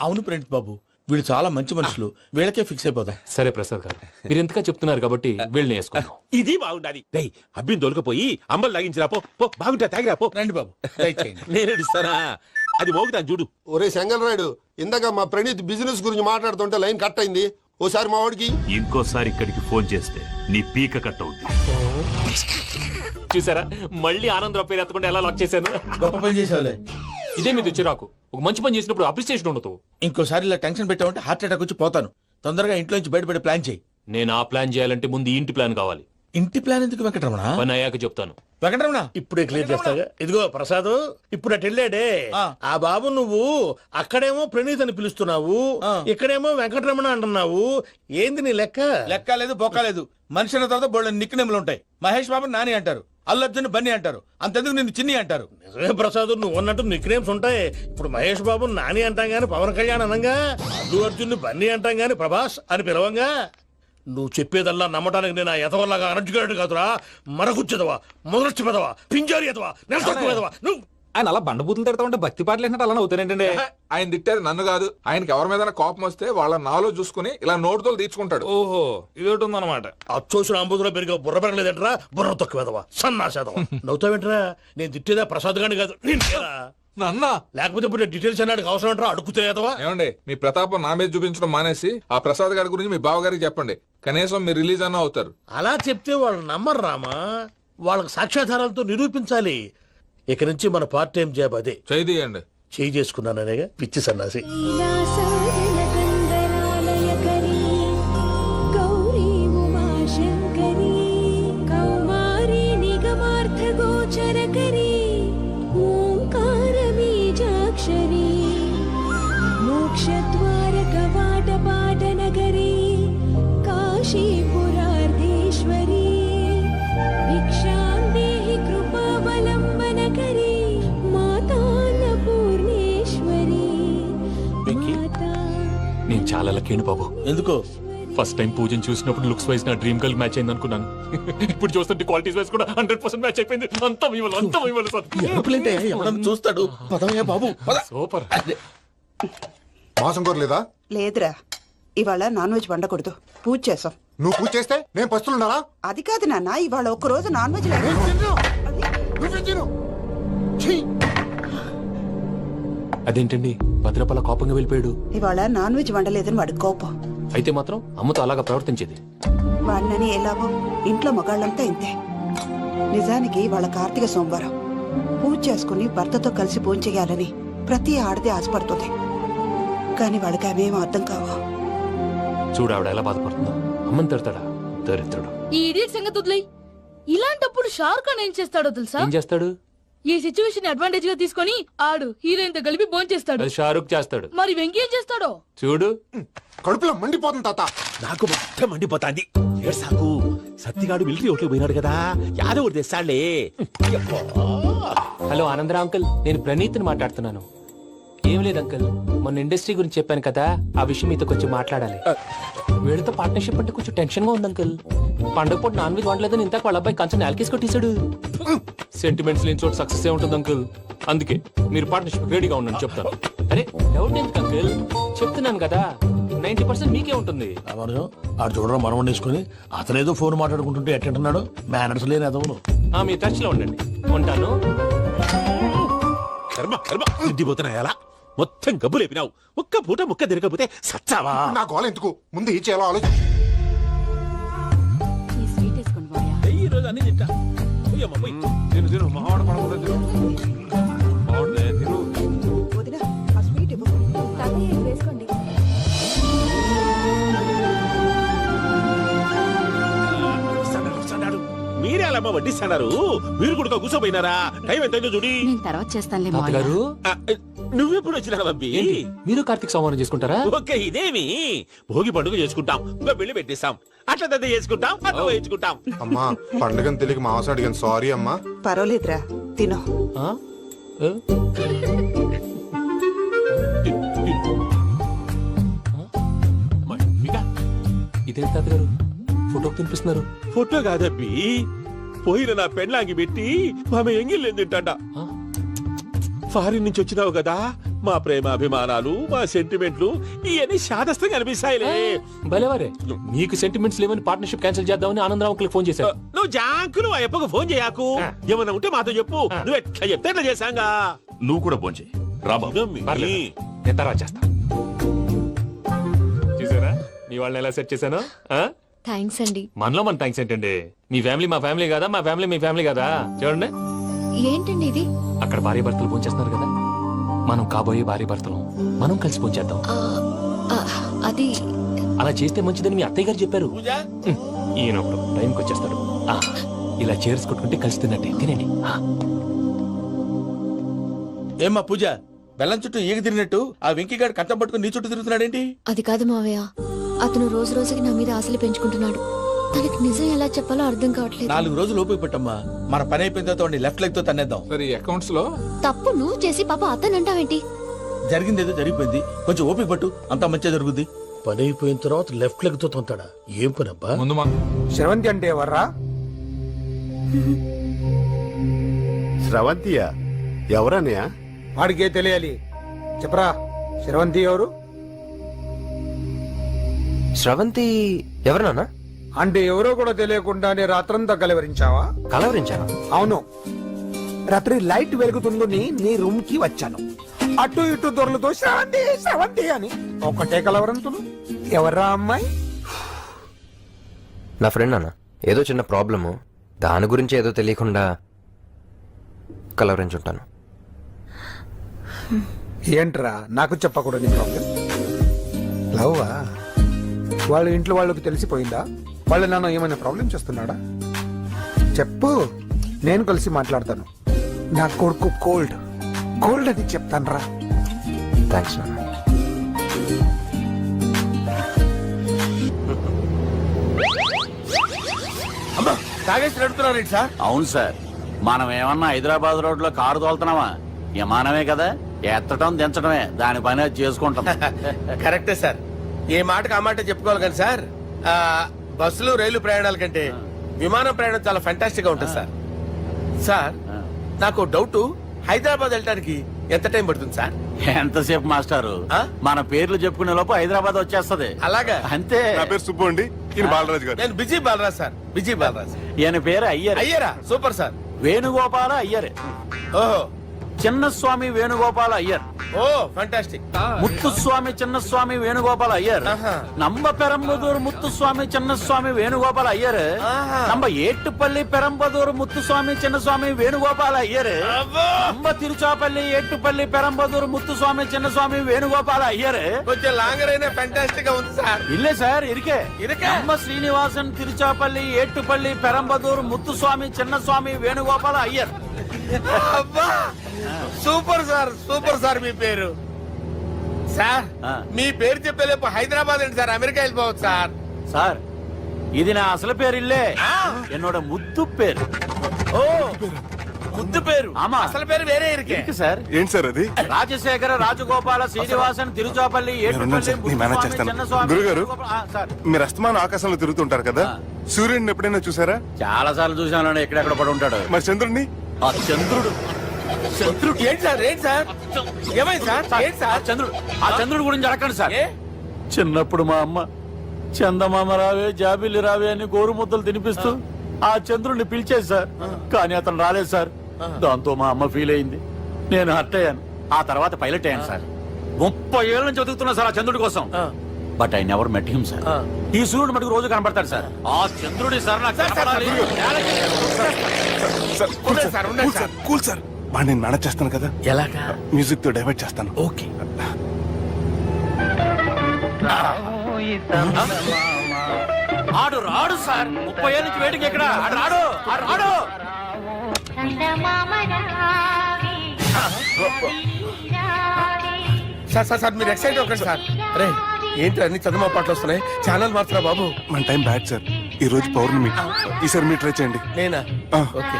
అవును ప్రణీత్ బాబు, వీళ్ళు చాలా మంచి మనుషులు, వీళ్ళకే ఫిక్స్ అయిపోదా. సరే ప్రసాద్ గారు, మీరు ఎంతగా చెప్తున్నారు కాబట్టి వీళ్ళని వేసుకుందాం. ఇది బాగుండాలి. డై అబ్బిని దొలకపోయి అంబలు లాగించిరా పో. బాగుంటా తాగిరా పో. రండి బాబు, దయచేయండి. నేను ఇస్తానా? అది మోగుతాను చూడు. ఒరే చెంగల్ రాయుడు, ఇందాక మా ప్రణీత్ బిజినెస్ గురించి మాట్లాడుతుంటే లైన్ కట్ అయింది. ఓసారి మా వాడికి ఇంకోసారి ఇక్కడికి ఫోన్ చేస్తే నీ పీక కట్ అవుద్ది. చూసారా మళ్ళీ ఆనందరావు పేరు ఎత్తకుండా ఎలా లాక్ చేశాను. గొప్ప పని చేసేవాళ్ళే. ఇదే మీద చిరాకు. ఒక మంచి పని చేసినప్పుడు అప్రిసియేషన్ ఉండదు. ఇంకోసారి ఇలా టెన్షన్ పెట్టామంటే హార్ట్ అటాక్ వచ్చి పోతాను. తొందరగా ఇంట్లో నుంచి బయటపడే ప్లాన్ చేయి. నేను ఆ ప్లాన్ చేయాలంటే ముందు ఈ ఇంటి ప్లాన్ కావాలి. ఇంటి ప్లాన్ ఎందుకు వెంకటరమణ? పని అయ్యాక చెప్తాను. వెంకటరమణ ఇప్పుడే క్లియర్ చేస్తాగా. ఇదిగో ప్రసాద్, ఇప్పుడు అటు వెళ్ళాడే ఆ బాబు, నువ్వు అక్కడేమో ప్రణీత్ అని పిలుస్తున్నావు, ఇక్కడేమో వెంకటరమణ అంటున్నావు. ఏంది నీ లెక్క? లెక్క లేదు బొక్క లేదు. మనిషి అన్న తర్వాత బోళ్ళ నిక్నెములు ఉంటాయి. మహేష్ బాబు నాని అంటారు, అల్లు అర్జున్ బన్నీ అంటారు, అంతెందుకు నిన్ను చిన్ని అంటారు. నిజమే ప్రసాద్, నువ్వు అన్నట్టు నిక్ నేమ్స్ ఉంటాయి. ఇప్పుడు మహేష్ బాబు నాని అంటాం గాని పవన్ కళ్యాణ్ అనంగా, అల్లు అర్జున్ బన్నీ అంటాం గాని ప్రభాస్ అని పిలవంగా. నువ్వు చెప్పేదల్లా నమ్మటానికి నేను ఎతవల్లాగా అనర్జుకేటెడ్ కాదురా. మరగుచ్చదవా, మొదలచ్చి పెదవా, పింజారి ఎదవా, నెలసొక్కుదవా నువ్వు. ఆయన అలా బండబూతులు తిడతా ఉంటే భక్తి పాటలు ఏంటంటే అలా అవుతానేంటండి. ఆయన తిట్టేది నన్ను కాదు, ఆయనకి ఎవరి మీద కోపం వస్తే వాళ్ళ నాలో చూసుకుని ఇలా నోటుతో తీర్చుకుంటాడు. ఓహో, ఇదొకటి ఉందన్నమాట. అచ్చోసిన అంబుధులో పెరిగే బుర్ర పెరగలేదంటరా, బుర్ర తొక్కువేదవా, సన్నాసేదవా. నవ్వుతావేంట్రా? నేను తిట్టేదా ప్రసాద్ గాని కాదు, నన్న లేకపోతే ఇప్పుడు డీటెయిల్స్ అన్నాడు అవసరం అంటారా? అడుగుతాయేదవా. ఏమండి, మీ ప్రతాపం నా మీద చూపించడం మానేసి ఆ ప్రసాద్ గారి గురించి మీ బావగారికి చెప్పండి. కనీసం మీరు రిలీజ్ అన్న అవుతారు. అలా చెప్తే వాళ్ళు నమ్మరు రామా. వాళ్ళకి సాక్ష్యాధారాలతో నిరూపించాలి. ఇక నుంచి మన పార్ట్ టైం జాబ్ అదే. చేయండి. చేయి చేసుకున్నాననేగా పిచ్చి సన్నాసి. నేను చాలా లక్కీని బాబు. ఎందుకు? ఫస్ట్ టైం పూజను చూసినప్పుడు లుక్స్ వైజ్ నా డ్రీమ్ గర్ల్ మ్యాచ్ అయింది అనుకున్నాను. ఇప్పుడు చూస్తుంటే క్వాలిటీస్ వైజ్ కూడా 100% మ్యాచ్ అయిపోయింది. అంతా ఇవ్వాలి సార్. ఎవడన్నా చూస్తాడు. పదవయ్యా బాబు, పద. సూపర్. మాసం కోరలేదా? లేదురా, ఇవాళ నాన్ వెజ్ వండకూడదు. పూజ చేసాం. నువ్వు పూజ చేస్తే నేను పస్తులున్నారా? అది కాదు నాన్న, ఇవాళ ఒక్కరోజు నాన్ వెజ్ లేదు. అదేంటండి భద్రపల కోపంగా వెళ్ళిపోయాడు? ఇవాళ నాన్ వెజ్ వండలేదని వాడి కోపం. అయితే మాత్రం అమ్మతో అలాగా ప్రవర్తించేది. వాడినని ఎలాగో ఇంట్లో మగాళ్ళంతా ఇంతే. నిజానికి వాళ్ళ కార్తీక సోమవారం పూజ చేసుకుని భర్తతో కలిసి పూజ చేయాలని ప్రతి ఆడది ఆశపడుతుంది. కానీ వాడికి అవేం అర్థం కావా. చూడు ఆవిడ ఎలా బాధపడుతుందో. అమ్మని తిడతాడా దరిద్రుడు. ఈ ఇడియట్ సంగతి వదిలేయ్. ఇలాంటప్పుడు షారుఖ్ ఖాన్ ఏం చేస్తాడో తెలుసా? ఏం చేస్తాడు? ఈ సిచ్యువేషన్ అడ్వాంటేజ్ గా తీసుకొని ఆడు హీరోయిన్ తో కలిపి బోన్ చేస్తాడు. అది షారుఖ్ చేస్తాడు. మరి వెంకీ ఏం చేస్తాడో చూడు. కడుపులో మండిపోతుంది తాత. నాకు మొత్తం మండిపోతాంది. సాకు సత్తిగాడు మిలిటరీ ఓట్లు పోయినాడు కదా, యాదవ్ ఒకటి తెస్తాడులే. హలో ఆనందరా అంకుల్, నేను ప్రణీత్ని మాట్లాడుతున్నాను. ఏం లేదు అంకుల్, మొన్న ఇండస్ట్రీ గురించి చెప్పాను కదా, ఆ విషయం మీతో కొంచెం మాట్లాడాలి. వీళ్ళతో పార్ట్నర్షిప్ అంటే కొంచెం టెన్షన్ గా ఉంది అంకుల్. పండుగ పూట నాన్ వెజ్ వండలేదని ఇంతకు వాళ్ళ అబ్బాయి కంచెం నేలకేసి కొట్టేశాడు. సెంటిమెంట్స్ లేని చోట సక్సెస్ ఏ ఉంటుంది అంకుల్. అందుకే మీరు పార్ట్నర్షిప్ రెడీగా ఉండండి చెప్తాను. అరే డౌట్ ఎందుకు అంకుల్, చెప్తున్నాను కదా 90% మీకే ఉంటుంది. ఆడు చూడడం మనం వండేసుకుని అతనేదో ఫోన్ మాట్లాడుకుంటుంటే ఎట్టంటున్నాడు. మేనర్స్ లేని అదవును. మీ టచ్ లో ఉండండి. ఉంటాను. కర్మ కర్మ తిండిపోతున్నాయా? మొత్తం గబ్బు లేపినావు. ఒక్క పూట ముక్క తిరగకపోతే సచ్చావా? నా గోల ఎందుకు, ముందు ఈ చేయాలో ఆలోచించు. ఈ రోజు అన్ని తింటా. తిను మహావాడ పడకుండా తిను. వదినా, ఆ స్వీట్ ఇవ్వు. వేసుకోండి. మీరే అలా వడ్డిస్తున్నారు. మీరు కూడా కూర్చోపోయినారా? టైం ఎంతైందో చూడి. తర్వాత చేస్తానులే గారు. నువ్వెప్పుడు వచ్చినా బంబి? మీరు కార్తీక్ సంహారం చేసుకుంటారా? ఓకే, ఇదేమి భోగి పండుగ చేసుకుంటాం, పెళ్లి పెట్టేస్తాం, అట్లా దద్ద చేసుకుంటాం, అట్లా వేయించుకుంటాం. అమ్మా పండుగని తెలియక మాంసం అడిగాను, సారీ అమ్మా. పర్వాలేదురా, తినో. ఇదే తాతగారు ఫోటోకి తినిపిస్తున్నారు. ఫోటో కాదబ్బి, పోయిన నా పెళ్ళాంగి పెట్టి ఆమె ఎంగిల్లేం తింటాడ. ఫారిన్ నుంచి వచ్చినావు కదా, మా ప్రేమ అభిమానాలు, మా సెంటిమెంట్లు ఇవన్నీ శాదస్తంగా అనిపిస్తాయిలే. భలేవారే, నీకు సెంటిమెంట్స్ లేవని పార్ట్నర్షిప్ క్యాన్సిల్ చేద్దామని ఆనందరావు అంకుల్ ఫోన్ చేశారు. నువ్వు జాంకు నువ్వు ఎప్పకు ఫోన్ చేయకు. ఏమన్నా ఉంటే మాతో చెప్పు. నువ్వు ఎట్లా చెప్తే ఎట్లా చేశాంగా. నువ్వు కూడా ఫోన్ చేయి రాబాబు. నేను తర్వాత చేస్తా. చూసారా మీ వాళ్ళని ఎలా సెట్ చేశాను? థ్యాంక్స్ అండి. మనలో మన థ్యాంక్స్ ఏంటండి? మీ ఫ్యామిలీ మా ఫ్యామిలీ కదా, మా ఫ్యామిలీ మీ ఫ్యామిలీ కదా. చూడండి, ఏంటండి ఇది? అక్కడ భార్య భర్తలు భోంచేస్తున్నారు కదా, మనం కాబోయే భార్య భర్తలు మనం కలిసి భోంచేద్దాం. అది అలా చేస్తే మంచిదని మీ అత్తయ్య గారు చెప్పారు. పూజ ఈయన ఒకడు టైంకి వచ్చేస్తాడు. ఇలా చేర్స్ కొట్టుకుంటే కలిసి తిన్నట్టే. తినండి. ఏమ్మా పూజ, బెల్లం చుట్టూ ఈగ తిరిగినట్టు ఆ వెంకీగాడు కట్టం పట్టుకుని నీ చుట్టూ తిరుగుతున్నాడేంటి? అది కాదు మావయ్య, అతను రోజు రోజుకి నా మీద ఆశలు పెంచుకుంటున్నాడు. తనకి నిజం ఎలా చెప్పాలో అర్థం కావట్లేదు. 4 రోజులు ఓపిక పట్టమ్మా, మన పని అయిపోయిన తర్వాత లెఫ్ట్ లెగ్ తో తన్నేద్దాం. సరే అకౌంట్స్ లో తప్పు నువ్వు చేసి పాప అతను అంటావేంటి? జరిగింది ఏదో జరిగిపోయింది, కొంచెం ఓపిక పట్టు, అంతా మంచిగా జరుగుద్ది. పని అయిపోయిన తర్వాత లెఫ్ట్ లెగ్ తో తొంతాడా? ఏం పని అబ్బా? ముందు మా శ్రవంతి అంటే ఎవర్రా? స్రవంతియా? ఎవరన్నయ్య? వాడికే తెలియాలి. చెప్పరా, శ్రవంతి ఎవరు? స్రవంతి ఎవరు నాన్న? అంటే ఎవరో కూడా తెలియకుండానే రాత్రంతా కలవరించావా? కలవరించాను. అవును, రాత్రి లైట్ వెలుగుతుందని నీ రూమ్ కి వచ్చాను. అటు ఇటు దొరలతో శ్రవంతి శ్రవంతి అని ఒకటే కలవరంతులు. ఎవర్రా అమ్మాయి? నా ఫ్రెండ్ నాన్న, ఏదో చిన్న ప్రాబ్లము, దాని గురించి ఏదో తెలియకుండా కలవరించుంటాను. ఏంట్రా నాకు చెప్పకూడదు ప్రాబ్లం? లవ్వా? వాళ్ళ ఇంట్లో వాళ్ళకి తెలిసిపోయిందా? వాళ్ళ నాన్న ఏమైనా ప్రాబ్లం చేస్తున్నాడా? చెప్పు, నేను కలిసి మాట్లాడతాను. నా కొడుకు కోల్డ్ కోల్డ్ అని చెప్తాను రా. థ్యాంక్స్ నాన్న. అమ్మా, తాగేసి నడుపుతున్నారు సార్? అవును సార్, మనం ఏమన్నా హైదరాబాద్ రోడ్ లో కారు తోలుతున్నావా? విమానమే కదా, ఎత్తడం దించడమే, దాని పని అది చేసుకుంటాం. కరెక్టే సార్, ఏ మాటకు ఆ మాట చెప్పుకోవాలి కానీ సార్, బస్సులు రైలు ప్రయాణాల కంటే విమానం ప్రయాణం చాలా ఫెంటాస్టిక్ గా ఉంటుంది సార్. సార్, నాకు డౌట్, హైదరాబాద్ వెళ్ళడానికి ఎంత టైం పడుతుంది సార్? ఎంతసేపు మాస్టారు, మన పేర్లు చెప్పుకునే లోపు హైదరాబాద్ వచ్చేస్తది. అలాగా? అంతే. నా పేరు సుబ్బు అండి, ఈయన బాలరాజు గారు. నేను busy Balaraj sir, busy Balaraj. ఈయన పేరు అయ్యర్. అయ్యరా? Super sir. వేణుగోపాల అయ్యర్. ఓహో, చిన్నస్వామి వేణుగోపాల అయ్యర్. ఓ ఫంటాస్టిక్. ముత్తుస్వామి చిన్నస్వామి వేణుగోపాల అయ్యర్. நம்ம பெரம்பதூர் முத்துசுவாமி சின்னசுவாமி வேணுகோபால் ஐயர். நம்ம ஏட்டுப்பள்ளி பெரம்பதூர் முத்துசுவாமி சின்னசுவாமி வேணுகோபால் ஐயர். நம்ம తిరుచాపల్లి ఏట్టుపల్లి పెరంబదూర్ ముత్తుస్వామి చిన్నస్వామి వేణుగోపాల అయ్యర్. కొంచెం లాంగర్ అయినా ఫంటాస్టిక్ గా ఉంది సార్. இல்ல சார், இருக்கே. நம்ம శ్రీనివాసన్ తిరుచాపల్లి ఏట్టుపల్లి పెరంబదూర్ ముత్తుస్వామి చిన్నస్వామి వేణుగోపాల అయ్యర్. అబ్బా, సూపర్ సార్, సూపర్ సార్. మీ పేరు సార్, మీ పేరు చెప్పేలేపు హైదరాబాద్ ఏంటి సార్, అమెరికా వెళ్ళిపోవచ్చు సార్. సార్, ఇది నా అసలు పేరు ఇల్లే, என்னோட ముద్దు పేరు. ఓ, ముద్దు పేరు. ఆమా, అసలు పేరు వేరే ఇరికే సార్. ఏంటి సార్ అది? రాజశేఖర రాజగోపాల శ్రీనివాసన్ తిరుచాపల్లి ఏట్టుపల్లి మేనేజ్ చేస్తాను. గురుగారు, మీరు అస్తమానం ఆకాశంలో తిరుగుతుంటారు కదా, సూర్యుడిని ఎప్పుడైనా చూసారా? చాలా సార్లు చూసాను, ఎక్కడెక్కడ పడి ఉంటాడు. మరి చంద్రుడిని? ఆ చంద్రుడు. చంద్రుడు ఏంటి సార్? ఏంటి సార్? ఏమైంది సార్? ఏంటి సార్? చంద్రుడు. ఆ చంద్రుడు గురించి అడగండి సార్. ఏ? చిన్నప్పుడు మా అమ్మ చందమామ రావే జాబిల్లి రావే అని గోరు ముద్దలు తినిపిస్తూ ఆ చంద్రుడిని పిలిచేది సార్, కానీ అతను రాలేదు సార్. దాంతో మా అమ్మ ఫీల్ అయింది, నేను హర్ట్ అయ్యాను. ఆ తర్వాత పైలట్ అయ్యాను సార్. 30 ఏళ్ళ నుంచి చదువుతున్నా సార్ ఆ చంద్రుడి కోసం. But I never met him sir. ఈ సూర్యుడు మటుకు రోజు కనబడతాడు సార్. ఆ చంద్రుడి సార్ నాకు కనపడాలి. కూల్ సార్, వాడిని నేను మేనేజ్ చేస్తాను కదా. ఎలాగా? మ్యూజిక్ తో డైవర్ట్ చేస్తాను. ఓకే. ఆడు రాడు సార్, 30 ఏళ్ళ నుంచి వేటికి ఎక్కడ ఆడు రాడు. ఆడు రాడు. సార్ సార్ సార్, మీరు ఎక్సైట్ అవ్వకండి సార్. అరే ఏంటి అన్ని చదువు పాటలు వస్తున్నాయి, ఛానల్ మారుతున్నా బాబు. మన టైం బ్యాడ్ సార్, ఈ రోజు పౌర్ణమి. ఈసారి మీరు ట్రై చేయండి. నేనా? ఓకే.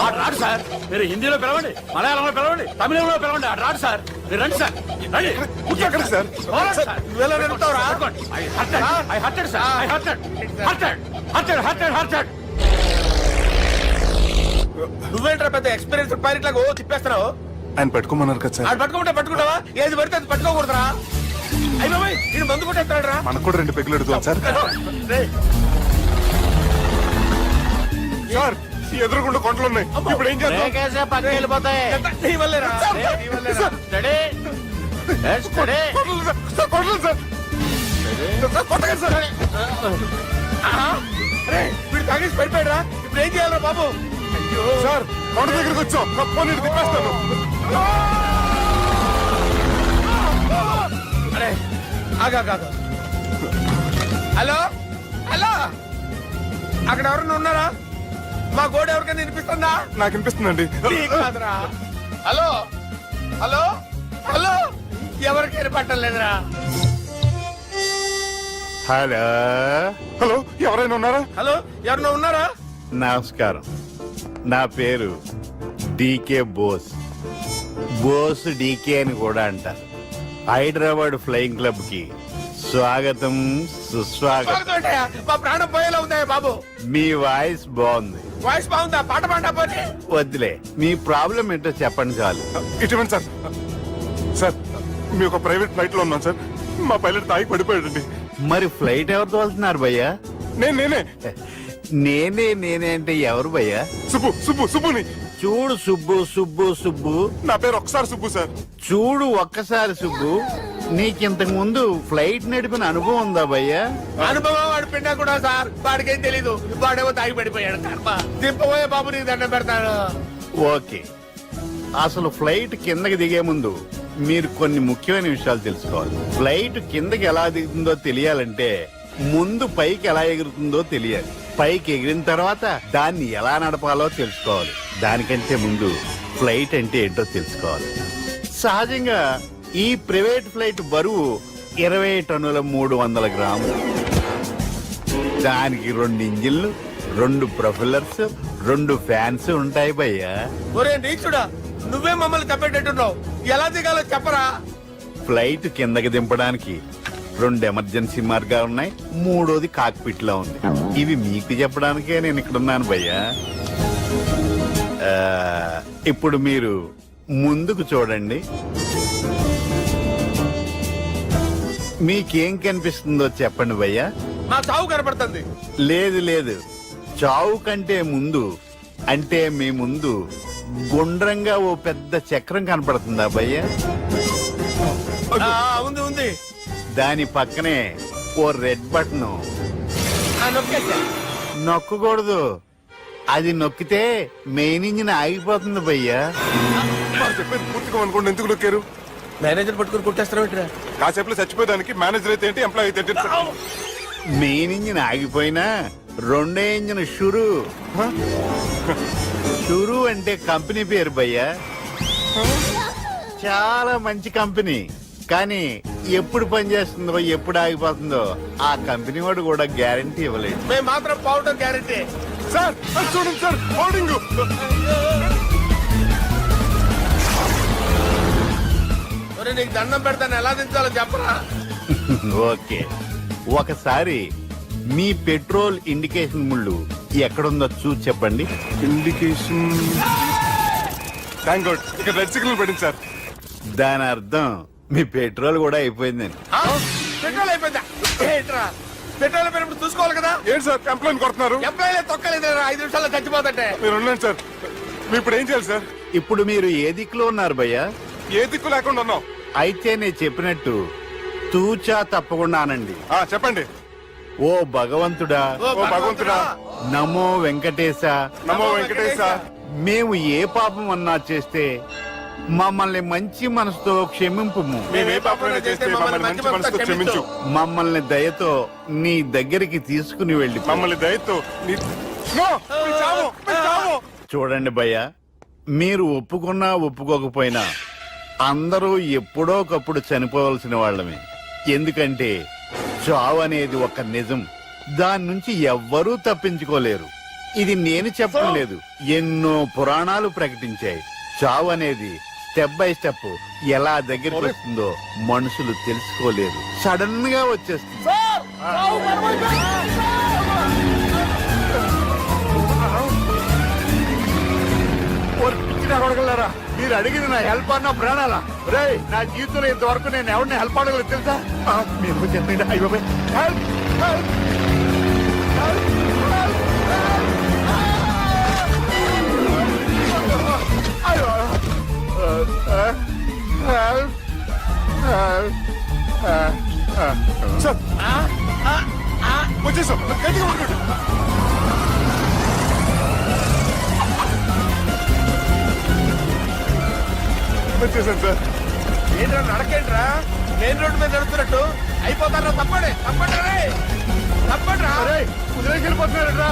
ఆడు రాడు సార్. మీరు హిందీలో పిలవండి, మలయాళంలో పిలవండి, తమిళంలో పిలవండి, ఆడు రాడు సార్. మీరు రండి సార్, రండి. ఎక్కడ సార్? నువ్వెలా నడుపుతావురా? I hurted, sir. I hurted. నువ్వేంట్రా పెద్ద ఎక్స్పీరియన్స్ పైలట్ లాగా ఓ తిప్పేస్తున్నావు? ఆయన పెట్టుకోమన్నారు కదా సార్. ఆడు పట్టుకుంటే పట్టుకుంటావా? ఏది పడితే అది పట్టుకోకూడదురా. అయ్యి బాబాయ్, ఇది మందు కొట్టేస్తాడు రా. మనకు కూడా 2 పెగ్గులు అడుగుతాం సార్. ఎదురుగుండా కొండలు ఉన్నాయి ఇప్పుడు ఏం చేద్దాం బ్రేకేసే పక్కకి వెళ్ళిపోతాయి. నీ వల్లేరా? నీ వల్లేరా? Steady. Yes, steady. Kondalu sir, sir, Kondalu sir. Sir, కొట్టకండి సార్. ఆహా. అరే, వీడు తాగేసి పడిపోయాడురా. ఇప్పుడు ఏం చేయాలరా బాబు? అయ్యో. సార్ కొండ దగ్గరికి వచ్చాం పోనీ తిప్పేస్తాను. అరే ఆగా. హలో హలో, అక్కడ ఎవరన్నా ఉన్నారా? మా గోడ ఎవరికైనా వినిపిస్తుందా? నాకు అనిపిస్తుందండి. నీకు కాదురా. హలో హలో హలో, ఎవరికి వినపట్టలేదురా. హలో హలో, ఎవరైనా ఉన్నారా? హలో, ఎవరన్నా ఉన్నారా? నమస్కారం, నా పేరు డీకే బోస్. బోస్ డీకే అని కూడా అంటారు. హైదరాబాద్ ఫ్లయింగ్ క్లబ్ కి స్వాగతం సుస్వాగతం. బాగుంటాయా? మా ప్రాణం పోయేలా ఉందా బాబు? మీ వాయిస్ బాగుంది. వాయిస్ బాగుందా? పాట పాడా పోనీ. వద్దులే, మీ ప్రాబ్లం ఏంటో చెప్పండి చాలు. ఇటువంటి సార్, సార్ మీ ఒక ప్రైవేట్ ఫ్లైట్ లో ఉన్నాం సార్. మా పైలట్ తాగి పడిపోయాడండి. మరి ఫ్లైట్ ఎవరు తోలుతున్నారు భయ్యా? నేనే నేనే అంటే ఎవరు భయ్యా? సుబ్బుని. చూడు సుబ్బు, నా పేరు ఒకసారి సుబ్బు సార్. చూడు ఒక్కసారి సుబ్బు, నీకింతకు ముందు ఫ్లైట్ నడిపిన అనుభవం ఉందా భయ్యా? అనుభవం వాడు పిండా కూడా సార్, వాడికేం తెలీదు. వాడేమో తాగి పడిపోయాడు. కర్మ. దింపబోయే బాబు నీకు దండం పెడతాడు. ఓకే, అసలు ఫ్లైట్ కిందకి దిగే ముందు మీరు కొన్ని ముఖ్యమైన విషయాలు తెలుసుకోవాలి. ఫ్లైట్ కిందకి ఎలా దిగుతుందో తెలియాలంటే ముందు పైకి ఎలా ఎగురుతుందో తెలియాలి. పైకి ఎగిరిన తర్వాత దాన్ని ఎలా నడపాలో తెలుసుకోవాలి. దానికంటే ముందు ఫ్లైట్ అంటే ఏంటో తెలుసుకోవాలి. సహజంగా ఈ ప్రైవేట్ ఫ్లైట్ బరువు 20 టన్నుల 300 గ్రాములు. దానికి 2 ఇంజిన్లు, 2 ప్రొఫెల్లర్స్, 2 ఫ్యాన్స్ ఉంటాయి భయ్యా. ఒరే నీచుడా, నువ్వే మమ్మల్ని తప్పేటట్టున్నావు. ఎలా దిగాలో చెప్పరా? ఫ్లైట్ కిందకి దింపడానికి 2 ఎమర్జెన్సీ మార్గాలు ఉన్నాయి. 3వది కాక్పిట్ లో ఉంది. ఇవి మీకు చెప్పడానికే నేను ఇక్కడ ఉన్నాను భయ్యా. ఇప్పుడు మీరు ముందుకు చూడండి. మీకేం కనిపిస్తుందో చెప్పండి భయ్యా. మా చావు కనపడుతుంది. లేదు, చావు కంటే ముందు, అంటే మీ ముందు గుండ్రంగా ఓ పెద్ద చక్రం కనపడుతుందా భయ్యా? ఉంది. దాని పక్కనే ఓ రెడ్ బటన్. నొక్కకూడదు, అది నొక్కితే మెయిన్ ఇంజిన్ ఆగిపోతుంది భయ్యా. చెప్పేది పూర్తిగా అనుకోండి. ఎందుకు నొక్కారు? మేనేజర్ పట్టుకుని కుట్టేస్తారా? కాసేపులో చచ్చిపోయేదానికి మేనేజర్ అయితే ఏంటి, ఎంప్లాయీ అయితే ఏంటి? మెయిన్ ఇంజిన్ ఆగిపోయినా 2వ ఇంజిన్ షురు అంటే కంపెనీ పేరు భయ్యా. చాలా మంచి కంపెనీ. కానీ ఎప్పుడు పనిచేస్తుందో ఎప్పుడు ఆగిపోతుందో ఆ కంపెనీ వాడు కూడా గ్యారంటీ ఇవ్వలేదు. మేము మాత్రం పౌడర్ గ్యారంటీ. సార్ చూడండి సార్, హోర్డింగ్. నీకు దండం పెడతాను, ఎలా దించాలో చెప్పరా? ఓకే, ఒకసారి మీ పెట్రోల్ ఇండికేషన్ ముళ్ళు ఎక్కడుందో చూసి చెప్పండి. ఇండికేషన్. థ్యాంక్ గాడ్, ఇక్కడ రెడ్ సిగ్నల్ పడింది సార్. దాని అర్థం మీ పెట్రోల్ కూడా అయిపోయిందని. పెట్రోల్ అయిపోయిందా? ఏంట్రా పెట్రోల్ అయిపోయినప్పుడు చూసుకోవాలి కదా. ఏంటి సార్ కంప్లైంట్ కొడుతున్నారు? ఎంప్లాయీ తొక్కలేదు, 5 నిమిషాల్లో చచ్చిపోతుంటే. మీరు ఉండండి సార్. మీరు ఇప్పుడు ఏం చేయాలి సార్? ఇప్పుడు మీరు ఏ దిక్కులో ఉన్నారు భయ్యా? ఏ దిక్కు లేకుండా ఉన్నాం. అయితే నేను చెప్పినట్టు తూచా తప్పకుండా అనండి. చెప్పండి. ఓ భగవంతుడా, నమో వెంకటేశ, నమో వెంకటేశ. మేము ఏ పాపం అన్నా చేస్తే మమ్మల్ని మంచి మనసుతో క్షమింపు. మేమే పాపం చేస్తే మమ్మల్ని మంచి మనసుతో క్షమించు. మమ్మల్ని దయతో నీ దగ్గరికి తీసుకుని వెళ్ళి. మమ్మల్ని దయతో చూడండి భయ్య, మీరు ఒప్పుకున్నా ఒప్పుకోకపోయినా అందరూ ఎప్పుడో ఒకప్పుడు చనిపోవలసిన వాళ్ళమే. ఎందుకంటే చావు అనేది ఒక నిజం, దాని నుంచి ఎవ్వరూ తప్పించుకోలేరు. ఇది నేను చెప్పడం లేదు, ఎన్నో పురాణాలు ప్రకటించాయి. చావు అనేది స్టెప్ బై స్టెప్ ఎలా దగ్గరికి వస్తుందో మనుషులు తెలుసుకోలేరు, సడన్ గా వచ్చేస్తుంది. మీరు అడిగింది నా హెల్ప్ అన్న ప్రాణాలా? రే, నా జీవితంలో ఇంతవరకు నేను ఎవరిని హెల్ప్ అడగలేదు తెలుసా? మీరు చెప్పండి. అయ్యో హెల్ప్. సార్ వచ్చేసాం గట్టిగా పట్టుకోండి. వచ్చేసాను సార్. ఏంట్రా నడకేంట్రా మెయిన్ రోడ్డు మీద నడుస్తున్నట్టు అయిపోతారా? తప్పండి తప్పండి రే తప్పండి రా. కుదిరేకి వెళ్ళిపోతున్నాడు రా.